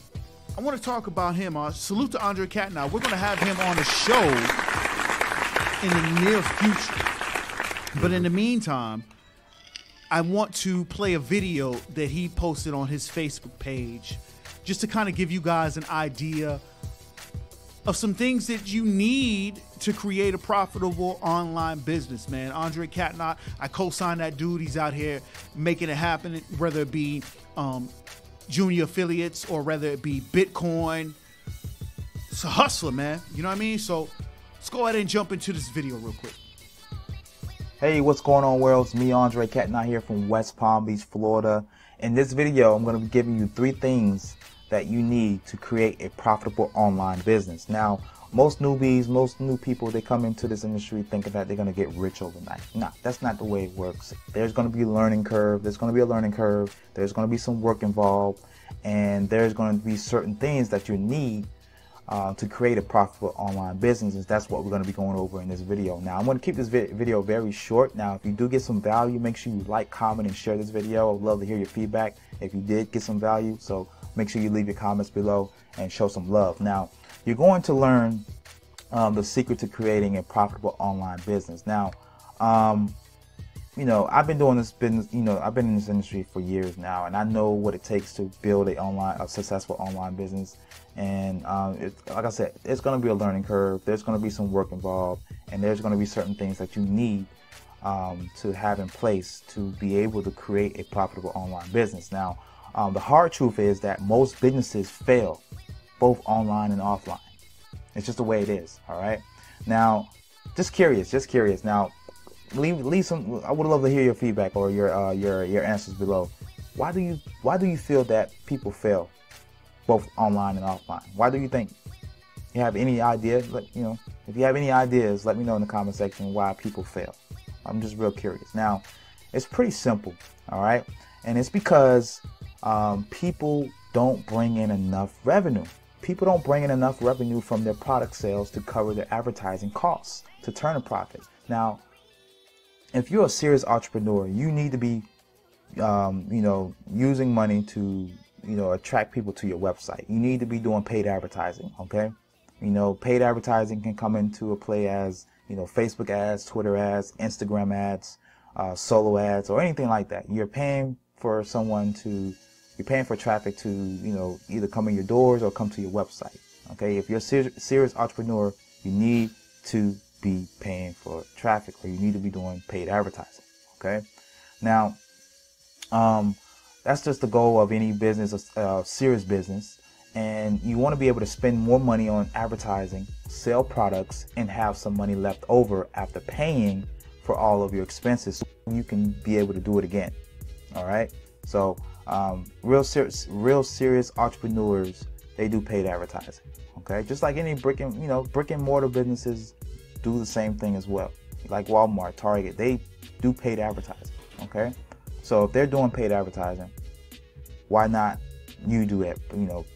I want to talk about him. Salute to Andre Katnow. We're going to have him on the show in the near future. But in the meantime, I want to play a video that he posted on his Facebook page just to kind of give you guys an idea of some things that you need to create a profitable online business, man. Andre Katnow, I co-signed that dude. He's out here making it happen, whether it be junior affiliates or whether it be Bitcoin. It's a hustler, man. You know what I mean? So let's go ahead and jump into this video real quick. Hey, what's going on, world? It's me, Andre Katnow, here from West Palm Beach, Florida. In this video, I'm going to be giving you 3 things that you need to create a profitable online business. Now, most newbies, most new people, they come into this industry thinking that they're going to get rich overnight. No, that's not the way it works. There's going to be a learning curve. There's going to be some work involved, and there's going to be certain things that you need to create a profitable online business. And that's what we're going to be going over in this video. Now, I'm going to keep this video very short. Now, if you do get some value, make sure you like, comment, and share this video. I would love to hear your feedback if you did get some value. So make sure you leave your comments below and show some love. Now, you're going to learn the secret to creating a profitable online business. Now, you know, I've been doing this business, you know, I've been in this industry for years now, and I know what it takes to build a successful online business. And like I said, it's going to be a learning curve. There's going to be some work involved, and there's going to be certain things that you need to have in place to be able to create a profitable online business. Now, the hard truth is that most businesses fail, both online and offline. It's just the way it is. All right. Now, just curious. Now, leave some. I would love to hear your feedback or your answers below. Why do you feel that people fail, both online and offline? Why do you think? You have any idea? If you have any ideas, let me know in the comment section why people fail. I'm just real curious. Now, it's pretty simple. All right, and it's because people don't bring in enough revenue. People don't bring in enough revenue from their product sales to cover their advertising costs to turn a profit. Now, if you're a serious entrepreneur, you need to be, using money to, attract people to your website. You need to be doing paid advertising. Okay, paid advertising can come into a play as Facebook ads, Twitter ads, Instagram ads, solo ads, or anything like that. You're paying for traffic to, either come in your doors or come to your website. Okay, if you're a serious entrepreneur, you need to be paying for traffic, or you need to be doing paid advertising. Okay, now that's just the goal of any business, serious business, and you want to be able to spend more money on advertising, sell products, and have some money left over after paying for all of your expenses, so you can be able to do it again. All right, so real serious entrepreneurs, they do paid advertising. Okay, just like any brick and mortar businesses do the same thing as well. Like Walmart, Target, they do paid advertising. Okay, so if they're doing paid advertising, why not you do it?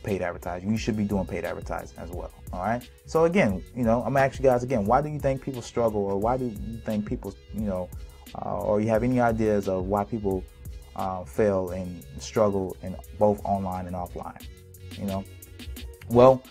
Paid advertising. You should be doing paid advertising as well. All right. So again, I'm gonna ask you guys again, why do you think people struggle, or why do you think people, or you have any ideas of why people fail and struggle in both online and offline? Well,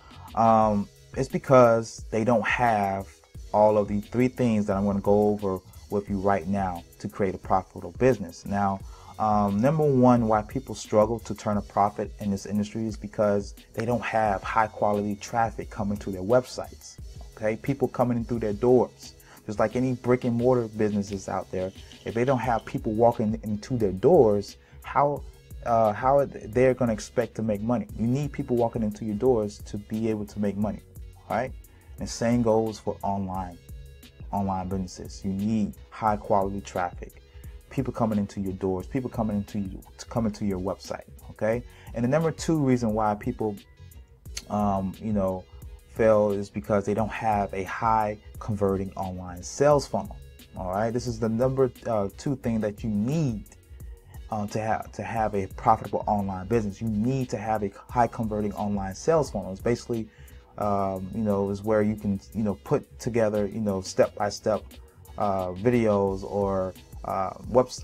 it's because they don't have all of the 3 things that I'm going to go over with you right now to create a profitable business. Now, number 1, why people struggle to turn a profit in this industry is because they don't have high quality traffic coming to their websites. Okay, people coming in through their doors. Just like any brick and mortar businesses out there, if they don't have people walking into their doors, how are they going to expect to make money? You need people walking into your doors to be able to make money. All right, and the same goes for online businesses. You need high quality traffic, people coming into your doors, people coming into your website. Okay, and the number 2 reason why people fail is because they don't have a high converting online sales funnel. All right, this is the number 2 thing that you need to have a profitable online business. You need to have a high converting online sales funnel. It's basically, is where you can, put together, step-by-step videos or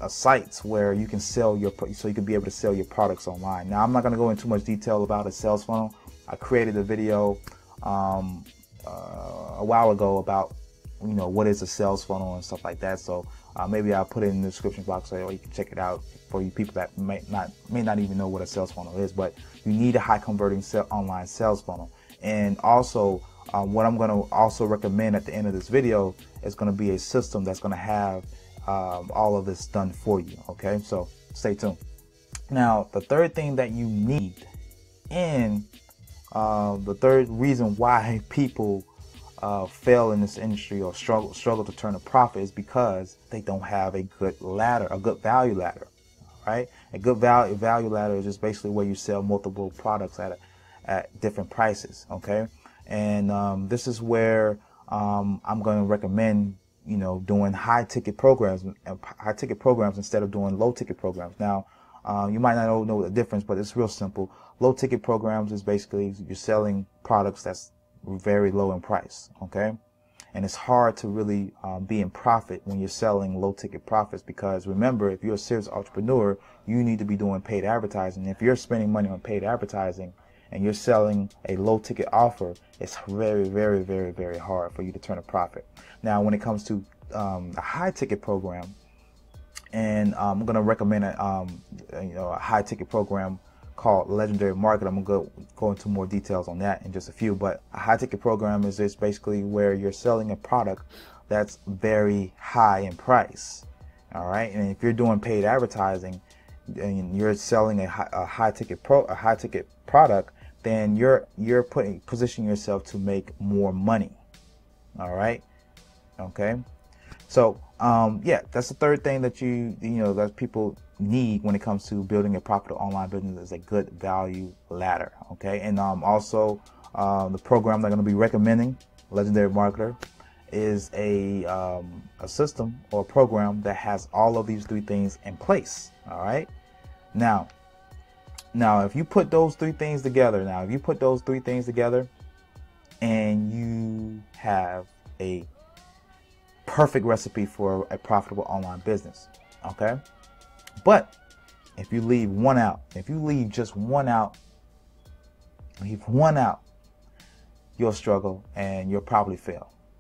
sites where you can sell so you can be able to sell your products online. Now, I'm not going to go into too much detail about a sales funnel. I created a video a while ago about what is a sales funnel and stuff like that. So maybe I'll put it in the description box so you can check it out for you people that may not even know what a sales funnel is. But you need a high converting online sales funnel. And also what I'm going to also recommend at the end of this video is going to be a system that's going to have all of this done for you. Okay, so stay tuned. Now, the third thing that you need, and the third reason why people fail in this industry or struggle to turn a profit, is because they don't have a good ladder, a good value ladder. Right? A good value ladder is just basically where you sell multiple products at different prices. Okay, and this is where I'm going to recommend doing high ticket programs instead of doing low ticket programs. Now, you might not know the difference, but it's real simple. Low ticket programs is basically you're selling products that's very low in price. Okay, and it's hard to really be in profit when you're selling low ticket profits, because remember, if you're a serious entrepreneur, you need to be doing paid advertising. If you're spending money on paid advertising and you're selling a low ticket offer, it's very, very, very, very hard for you to turn a profit. Now, when it comes to a high ticket program, and I'm going to recommend a high ticket program called Legendary Market. I'm going to go into more details on that in just a few. But a high ticket program is just basically where you're selling a product that's very high in price. All right, and if you're doing paid advertising and you're selling a high ticket product, then you're positioning yourself to make more money. All right. Okay. So yeah, that's the third thing that that people need when it comes to building a profitable online business, is a good value ladder. Okay. And also the program that I'm going to be recommending, Legendary Marketer, is a system or a program that has all of these 3 things in place. All right. Now, if you put those 3 things together, and you have a perfect recipe for a profitable online business. Okay. But if you leave one out, you'll struggle and you'll probably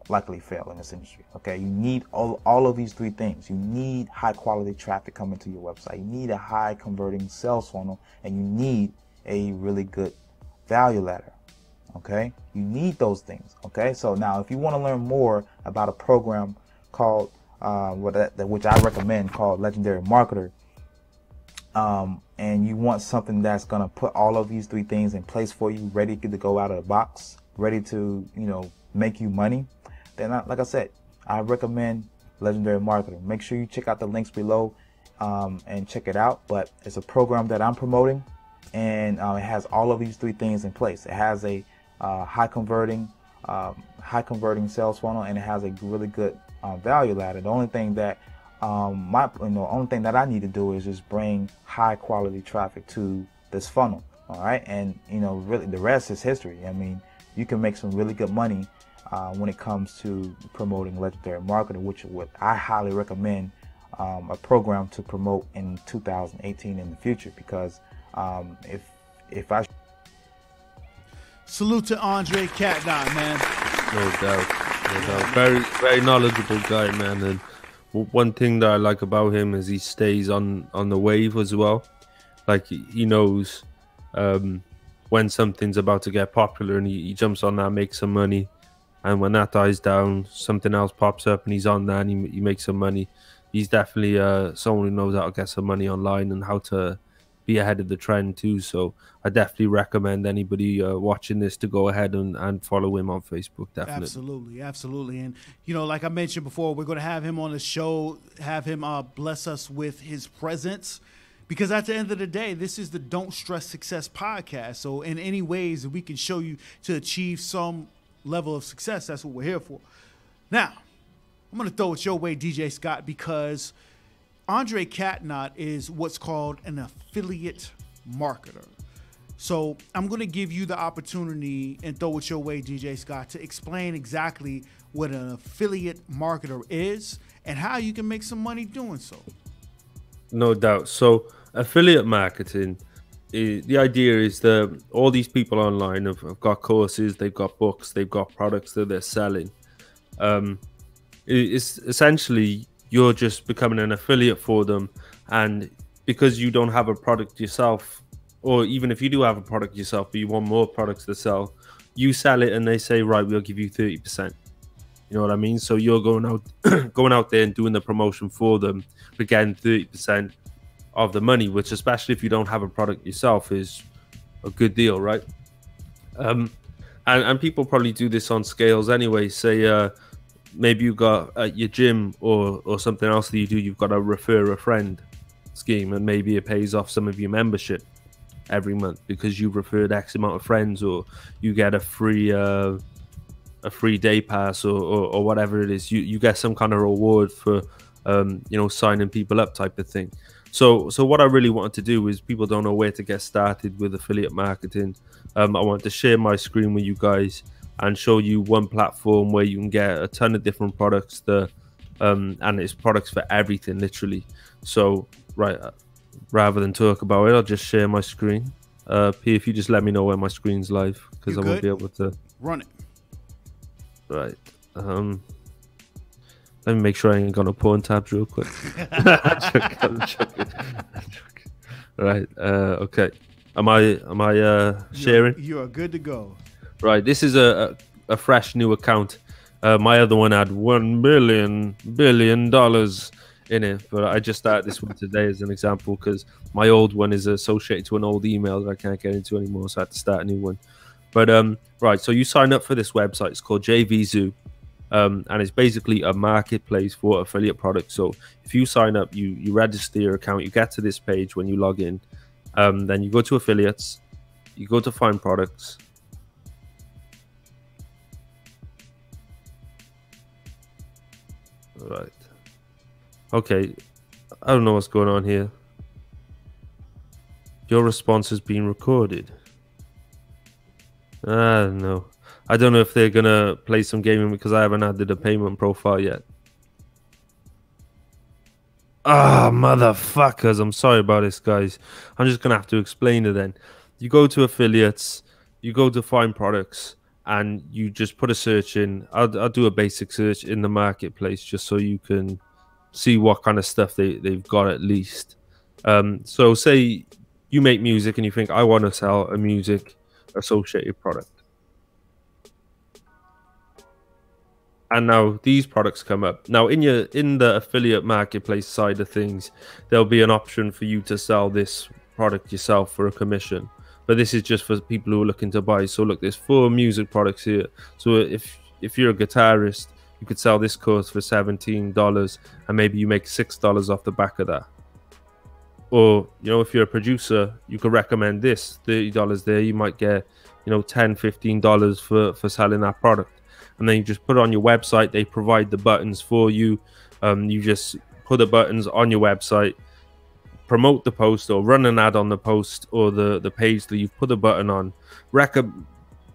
likely fail in this industry. Okay. You need all of these 3 things. You need high quality traffic coming to your website. You need a high converting sales funnel, and you need a really good value ladder. Okay, you need those things. Okay, so now if you want to learn more about a program called which I recommend, called Legendary Marketer, and you want something that's going to put all of these 3 things in place for you, ready to go out of the box, ready to make you money, then like I said, I recommend Legendary Marketer. Make sure you check out the links below and check it out. But it's a program that I'm promoting, and it has all of these 3 things in place. It has a high converting sales funnel, and it has a really good value ladder. The only thing that only thing that I need to do is just bring high quality traffic to this funnel. All right, and really the rest is history. I mean, you can make some really good money when it comes to promoting Legendary Marketer, which I highly recommend a program to promote in 2018 in the future, because if I salute to Andre Catnot, man. No doubt. Very, very knowledgeable guy, man. And one thing that I like about him is he stays on the wave as well. Like, he knows when something's about to get popular, and he jumps on that, makes some money. And when that dies down, something else pops up and he's on that and he makes some money. He's definitely someone who knows how to get some money online and how to be ahead of the trend too. So I definitely recommend anybody watching this to go ahead and follow him on Facebook. Definitely. Absolutely. And like I mentioned before, we're going to have him on the show, have him bless us with his presence, because at the end of the day, this is the Don't Stress Success podcast. So in any ways that we can show you to achieve some level of success, that's what we're here for. Now, I'm going to throw it your way, DJ Scott, because Andre Catnot is what's called an affiliate marketer. So I'm going to give you the opportunity and throw it your way, DJ Scott, to explain exactly what an affiliate marketer is and how you can make some money doing so. No doubt. So affiliate marketing, the idea is that all these people online have got courses, they've got books, they've got products that they're selling. It's essentially you're just becoming an affiliate for them, and because you don't have a product yourself, or even if you do have a product yourself but you want more products to sell, you sell it and they say, right, we'll give you 30%. You know what I mean? So you're going out there and doing the promotion for them, but getting 30% of the money, which, especially if you don't have a product yourself, is a good deal, right? And people probably do this on scales anyway. Say maybe you got at your gym or something else that you do, you've got a refer a friend scheme, and maybe it pays off some of your membership every month because you referred X amount of friends, or you get a free day pass or whatever it is. You get some kind of reward for signing people up, type of thing. So what I really wanted to do is, people don't know where to get started with affiliate marketing. I want to share my screen with you guys and show you one platform where you can get a ton of different products that and it's products for everything, literally. So right, rather than talk about it, I'll just share my screen. P, if you just let me know when my screen's live, because I won't be able to run it. Right. Let me make sure I ain't got no porn tabs real quick. I'm joking. Right. Okay. Am I sharing? You are good to go. Right. This is a fresh new account. My other one had $1 billion in it, but I just started this one today as an example because my old one is associated to an old email that I can't get into anymore, so I had to start a new one. But right, so you sign up for this website. It's called JVZoo, and it's basically a marketplace for affiliate products. So if you sign up, you register your account, you get to this page when you log in, then you go to affiliates, you go to find products. Right. Okay, I don't know what's going on here. Your response has been recorded. I don't know. I don't know if they're gonna play some gaming because I haven't added a payment profile yet. Ah, motherfuckers. I'm sorry about this, guys. I'm just gonna have to explain it then. You go to affiliates, you go to find products, and you just put a search in. I'll do a basic search in the marketplace just so you can see what kind of stuff they've got at least. So say you make music and you think, I want to sell a music associated product. And now these products come up. Now in the affiliate marketplace side of things, there'll be an option for you to sell this product yourself for a commission. But this is just for people who are looking to buy. So look, there's 4 music products here. So if you're a guitarist, you could sell this course for $17 and maybe you make $6 off the back of that. Or, if you're a producer, you could recommend this, $30 there. You might get, $10, $15 for selling that product. And then you just put it on your website. They provide the buttons for you. You just put the buttons on your website, promote the post or run an ad on the post or the page that you've put the button on.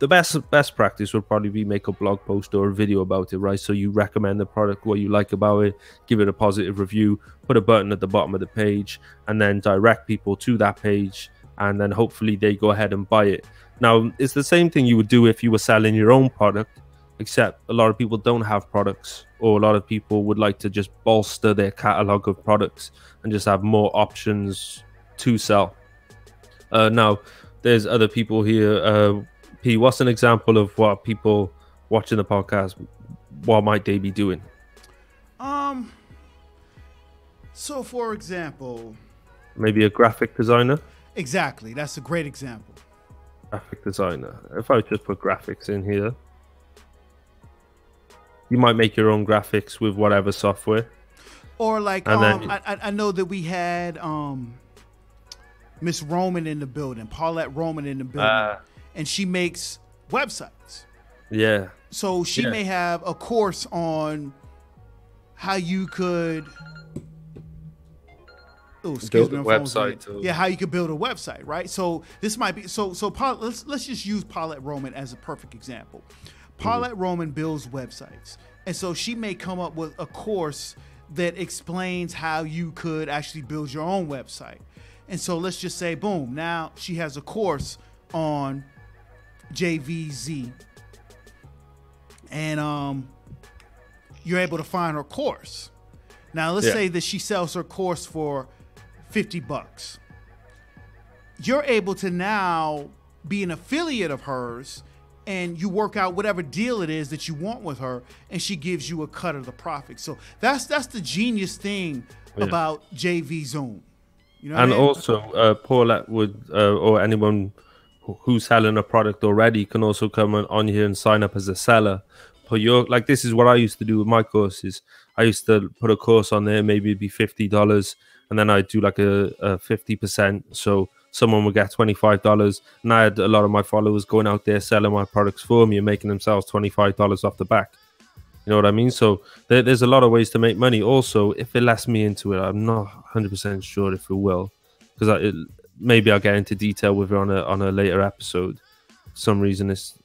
The best practice would probably be make a blog post or a video about it, right? So you recommend the product, what you like about it, give it a positive review, put a button at the bottom of the page, and then direct people to that page, and then hopefully they go ahead and buy it. Now, it's the same thing you would do if you were selling your own product, except a lot of people don't have products, or a lot of people would like to just bolster their catalog of products and just have more options to sell. Now, there's other people here. P, what's an example of what people watching the podcast, what might they be doing? So for example, maybe a graphic designer. Exactly, that's a great example. Graphic designer. If I just put graphics in here, you might make your own graphics with whatever software. Or like, I know that we had Miss Roman in the building, Paulette Roman in the building, and she makes websites. Yeah. So she may have a course on how you could. Oh, excuse Build me. a My phone's website ringing. or- Yeah, how you could build a website, right? So this might be let's just use Paulette Roman as a perfect example. Paulette Roman builds websites, and so she may come up with a course that explains how you could actually build your own website. And so let's just say, boom, now she has a course on JVZ, and you're able to find her course. Now let's say that she sells her course for $50. You're able to now be an affiliate of hers, and you work out whatever deal it is that you want with her, and she gives you a cut of the profit. So that's the genius thing about JV Zoom. You know what And I mean? also, Paulette would, or anyone who's selling a product already, can also come on here and sign up as a seller. Put your, like, this is what I used to do with my courses. I used to put a course on there, maybe it'd be $50, and then I'd do like a 50%. So someone would get $25, and I had a lot of my followers going out there selling my products for me and making themselves $25 off the back. You know what I mean? So there's a lot of ways to make money. Also, if it lets me into it, I'm not 100% sure if it will, because maybe I'll get into detail with it on a later episode. For some reason, it's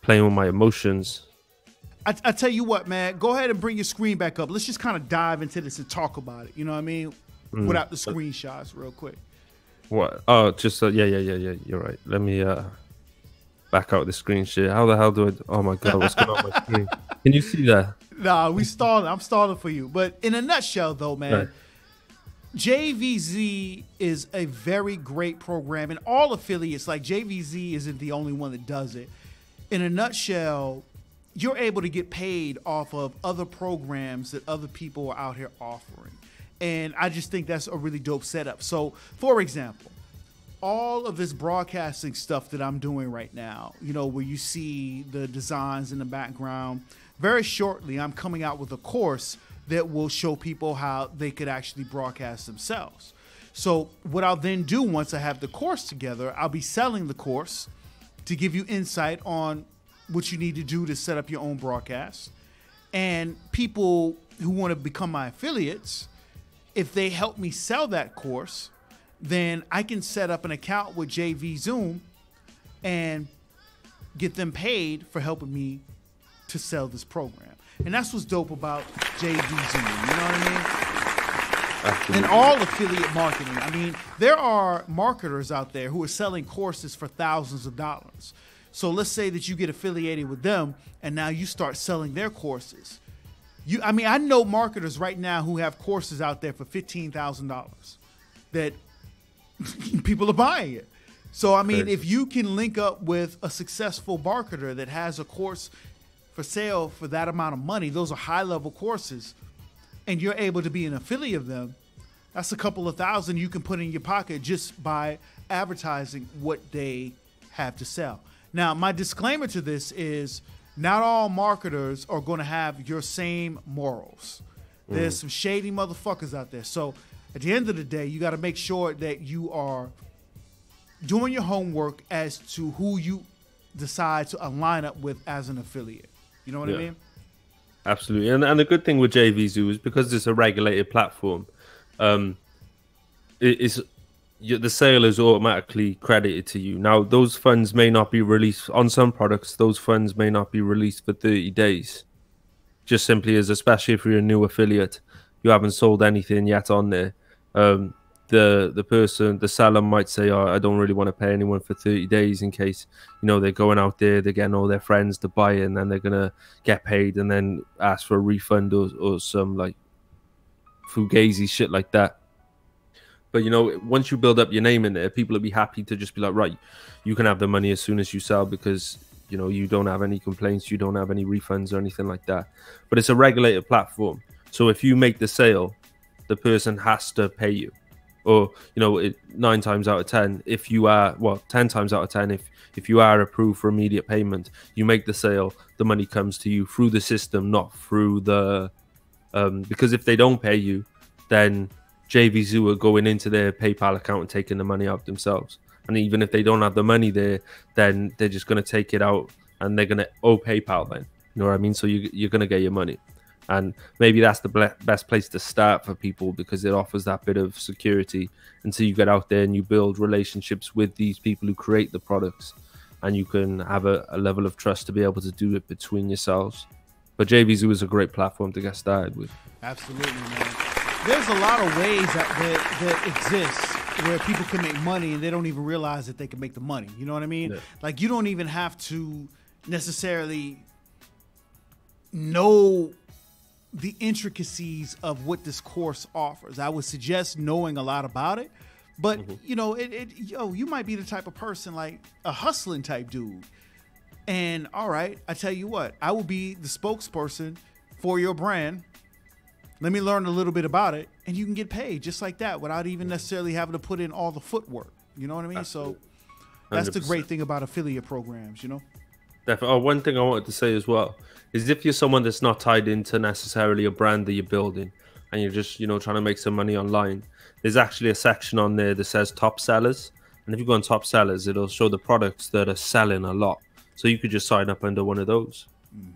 playing with my emotions. I tell you what, man, go ahead and bring your screen back up. Let's just kind of dive into this and talk about it. You know what I mean? Without the screenshots, real quick. What? Oh, just yeah. You're right. Let me back out the screen share. How the hell do I? Oh my god, what's going on my screen? Can you see that? Nah, we stalling. I'm stalling for you. But in a nutshell, though, man, Right. JVZ is a very great program, and all affiliates, like JVZ isn't the only one that does it. In a nutshell, you're able to get paid off of other programs that other people are out here offering. And I just think that's a really dope setup. So, for example, all of this broadcasting stuff that I'm doing right now, you know, where you see the designs in the background, very shortly I'm coming out with a course that will show people how they could actually broadcast themselves. So what I'll then do once I have the course together, I'll be selling the course to give you insight on what you need to do to set up your own broadcast. And people who want to become my affiliates, if they help me sell that course, then I can set up an account with JV Zoom and get them paid for helping me to sell this program. And that's what's dope about JV Zoom. You know what I mean? Absolutely. And all affiliate marketing. I mean, there are marketers out there who are selling courses for thousands of dollars. So let's say that you get affiliated with them and now you start selling their courses. I know marketers right now who have courses out there for $15,000 that people are buying it. So, I mean, if you can link up with a successful marketer that has a course for sale for that amount of money, those are high-level courses, and you're able to be an affiliate of them, that's a couple of thousand you can put in your pocket just by advertising what they have to sell. Now, my disclaimer to this is not all marketers are going to have your same morals. There's some shady motherfuckers out there. So at the end of the day, you got to make sure that you are doing your homework as to who you decide to align up with as an affiliate. You know what I mean? Absolutely. And the good thing with JVZoo is because it's a regulated platform, the sale is automatically credited to you. Now, those funds may not be released on some products. Those funds may not be released for 30 days. Just simply as, especially if you're a new affiliate, you haven't sold anything yet on there. The seller might say, "Oh, I don't really want to pay anyone for 30 days in case, you know, they're going out there, they're getting all their friends to buy it, and then they're gonna get paid and then ask for a refund or some like fugazi shit like that." But you know, once you build up your name in there, people will be happy to just be like, "Right, you can have the money as soon as you sell because you know you don't have any complaints, you don't have any refunds or anything like that." But it's a regulated platform, so if you make the sale, the person has to pay you. Or, you know, 9 times out of 10, if you are, well, 10 times out of 10, if you are approved for immediate payment, you make the sale, the money comes to you through the system, not through the, because if they don't pay you, then JVZoo are going into their PayPal account and taking the money out themselves. And even if they don't have the money there, then they're just going to take it out and they're going to owe PayPal then. You know what I mean? So you're going to get your money. And maybe that's the best place to start for people, because it offers that bit of security until you get out there and you build relationships with these people who create the products, and you can have a level of trust to be able to do it between yourselves. But JVZoo is a great platform to get started with. Absolutely, man. There's a lot of ways that exist where people can make money and they don't even realize that they can make the money. You know what I mean? Yeah. Like, you don't even have to necessarily know the intricacies of what this course offers. I would suggest knowing a lot about it, but you know, you might be the type of person, like a hustling type dude. And all right, I tell you what, I will be the spokesperson for your brand. Let me learn a little bit about it, and you can get paid just like that without even necessarily having to put in all the footwork. You know what I mean? Absolutely. So that's the 100%. great thing about affiliate programs, you know? Definitely. Oh, one thing I wanted to say as well is, if you're someone that's not tied into necessarily a brand that you're building and you're just, you know, trying to make some money online, there's actually a section on there that says top sellers. And if you go on top sellers, it'll show the products that are selling a lot. So you could just sign up under one of those.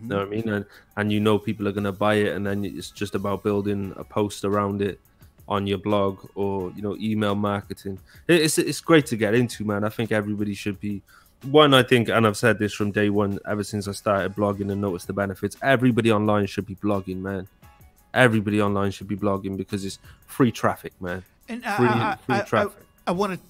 You know what I mean? And you know people are going to buy it, and then it's just about building a post around it on your blog or, you know, email marketing. It's great to get into, man. I think everybody should be. One, I think, and I've said this from day one, ever since I started blogging and noticed the benefits, everybody online should be blogging, man. Everybody online should be blogging, because it's free traffic, man. And Free traffic. I want to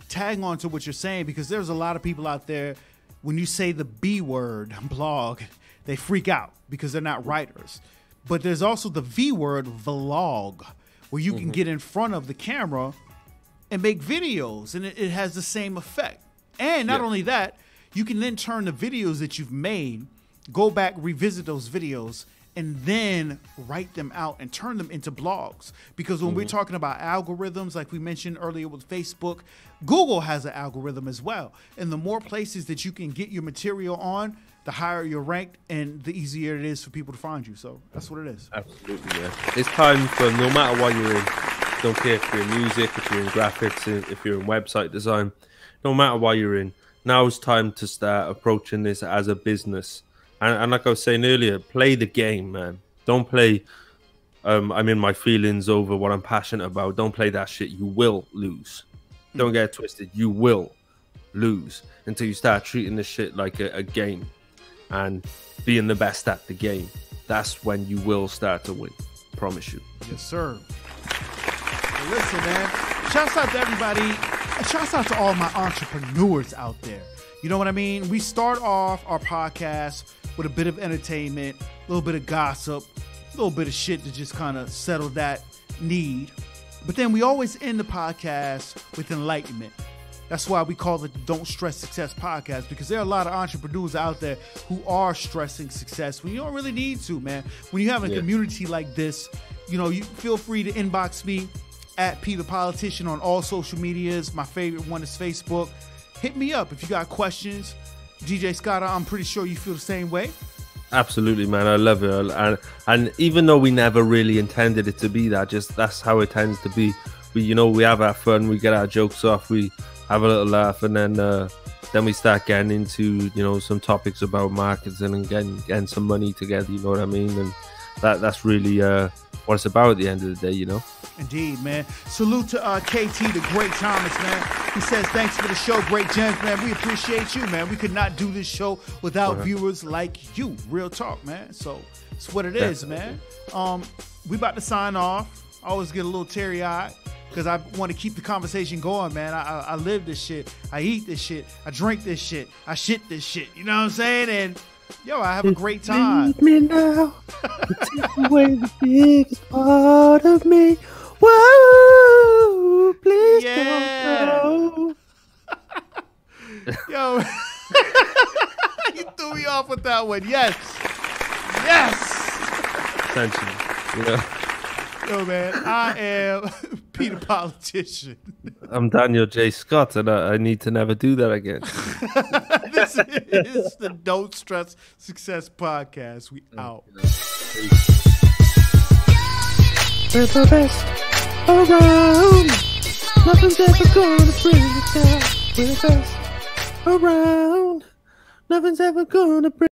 tag on to what you're saying, because there's a lot of people out there, when you say the B word, blog, they freak out because they're not writers. But there's also the V word, vlog, where you can get in front of the camera and make videos, and it has the same effect. And not only that, you can then turn the videos that you've made, go back, revisit those videos, and then write them out and turn them into blogs. Because when we're talking about algorithms, like we mentioned earlier with Facebook, Google has an algorithm as well. And the more places that you can get your material on, the higher you're ranked and the easier it is for people to find you. So that's what it is. Absolutely, yeah. It's time for, no matter what you're in, don't care if you're in music, if you're in graphics, if you're in website design, no matter what you're in, now it's time to start approaching this as a business. And like I was saying earlier, play the game, man. Don't play, I'm in my feelings over what I'm passionate about. Don't play that shit. You will lose. Don't get it twisted. You will lose until you start treating this shit like a game and being the best at the game. That's when you will start to win. Promise you. Yes, sir. Well, listen, man. Shouts out to everybody. Shouts out to all my entrepreneurs out there. You know what I mean? We start off our podcast with a bit of entertainment, a little bit of gossip, a little bit of shit to just kind of settle that need. But then we always end the podcast with enlightenment. That's why we call it the Don't Stress Success podcast, because there are a lot of entrepreneurs out there who are stressing success when you don't really need to, man. When you have a community like this, you know, you feel free to inbox me at P the Politician on all social medias. My favorite one is Facebook. Hit me up if you got questions. DJ Scott, I'm pretty sure you feel the same way. Absolutely, man. I love it. And even though we never really intended it to be that, just that's how it tends to be. We have our fun, we get our jokes off, we have a little laugh, and then we start getting into, you know, some topics about marketing and getting some money together, you know what I mean? And that's really what it's about at the end of the day, you know? Indeed, man. Salute to KT, the great Thomas, man. He says, thanks for the show, great gems, man. We appreciate you, man. We could not do this show without viewers like you. Real talk, man. So it's what it is, man. We about to sign off. I always get a little teary-eyed because I want to keep the conversation going, man. I live this shit. I eat this shit. I drink this shit. I shit this shit. You know what I'm saying? And yo, I have a great time. Leave me now. Take away the biggest part of me. Whoa, please don't go. Yo, you threw me off with that one. Yes. Essentially, you know. Yo, man, I am P the Politician. I'm Daniel J. Scott, and I need to never do that again. This is the Don't Stress Success podcast. We out. We're the best around. Nothing's ever gonna bring us down. We're the best around. Nothing's ever gonna bring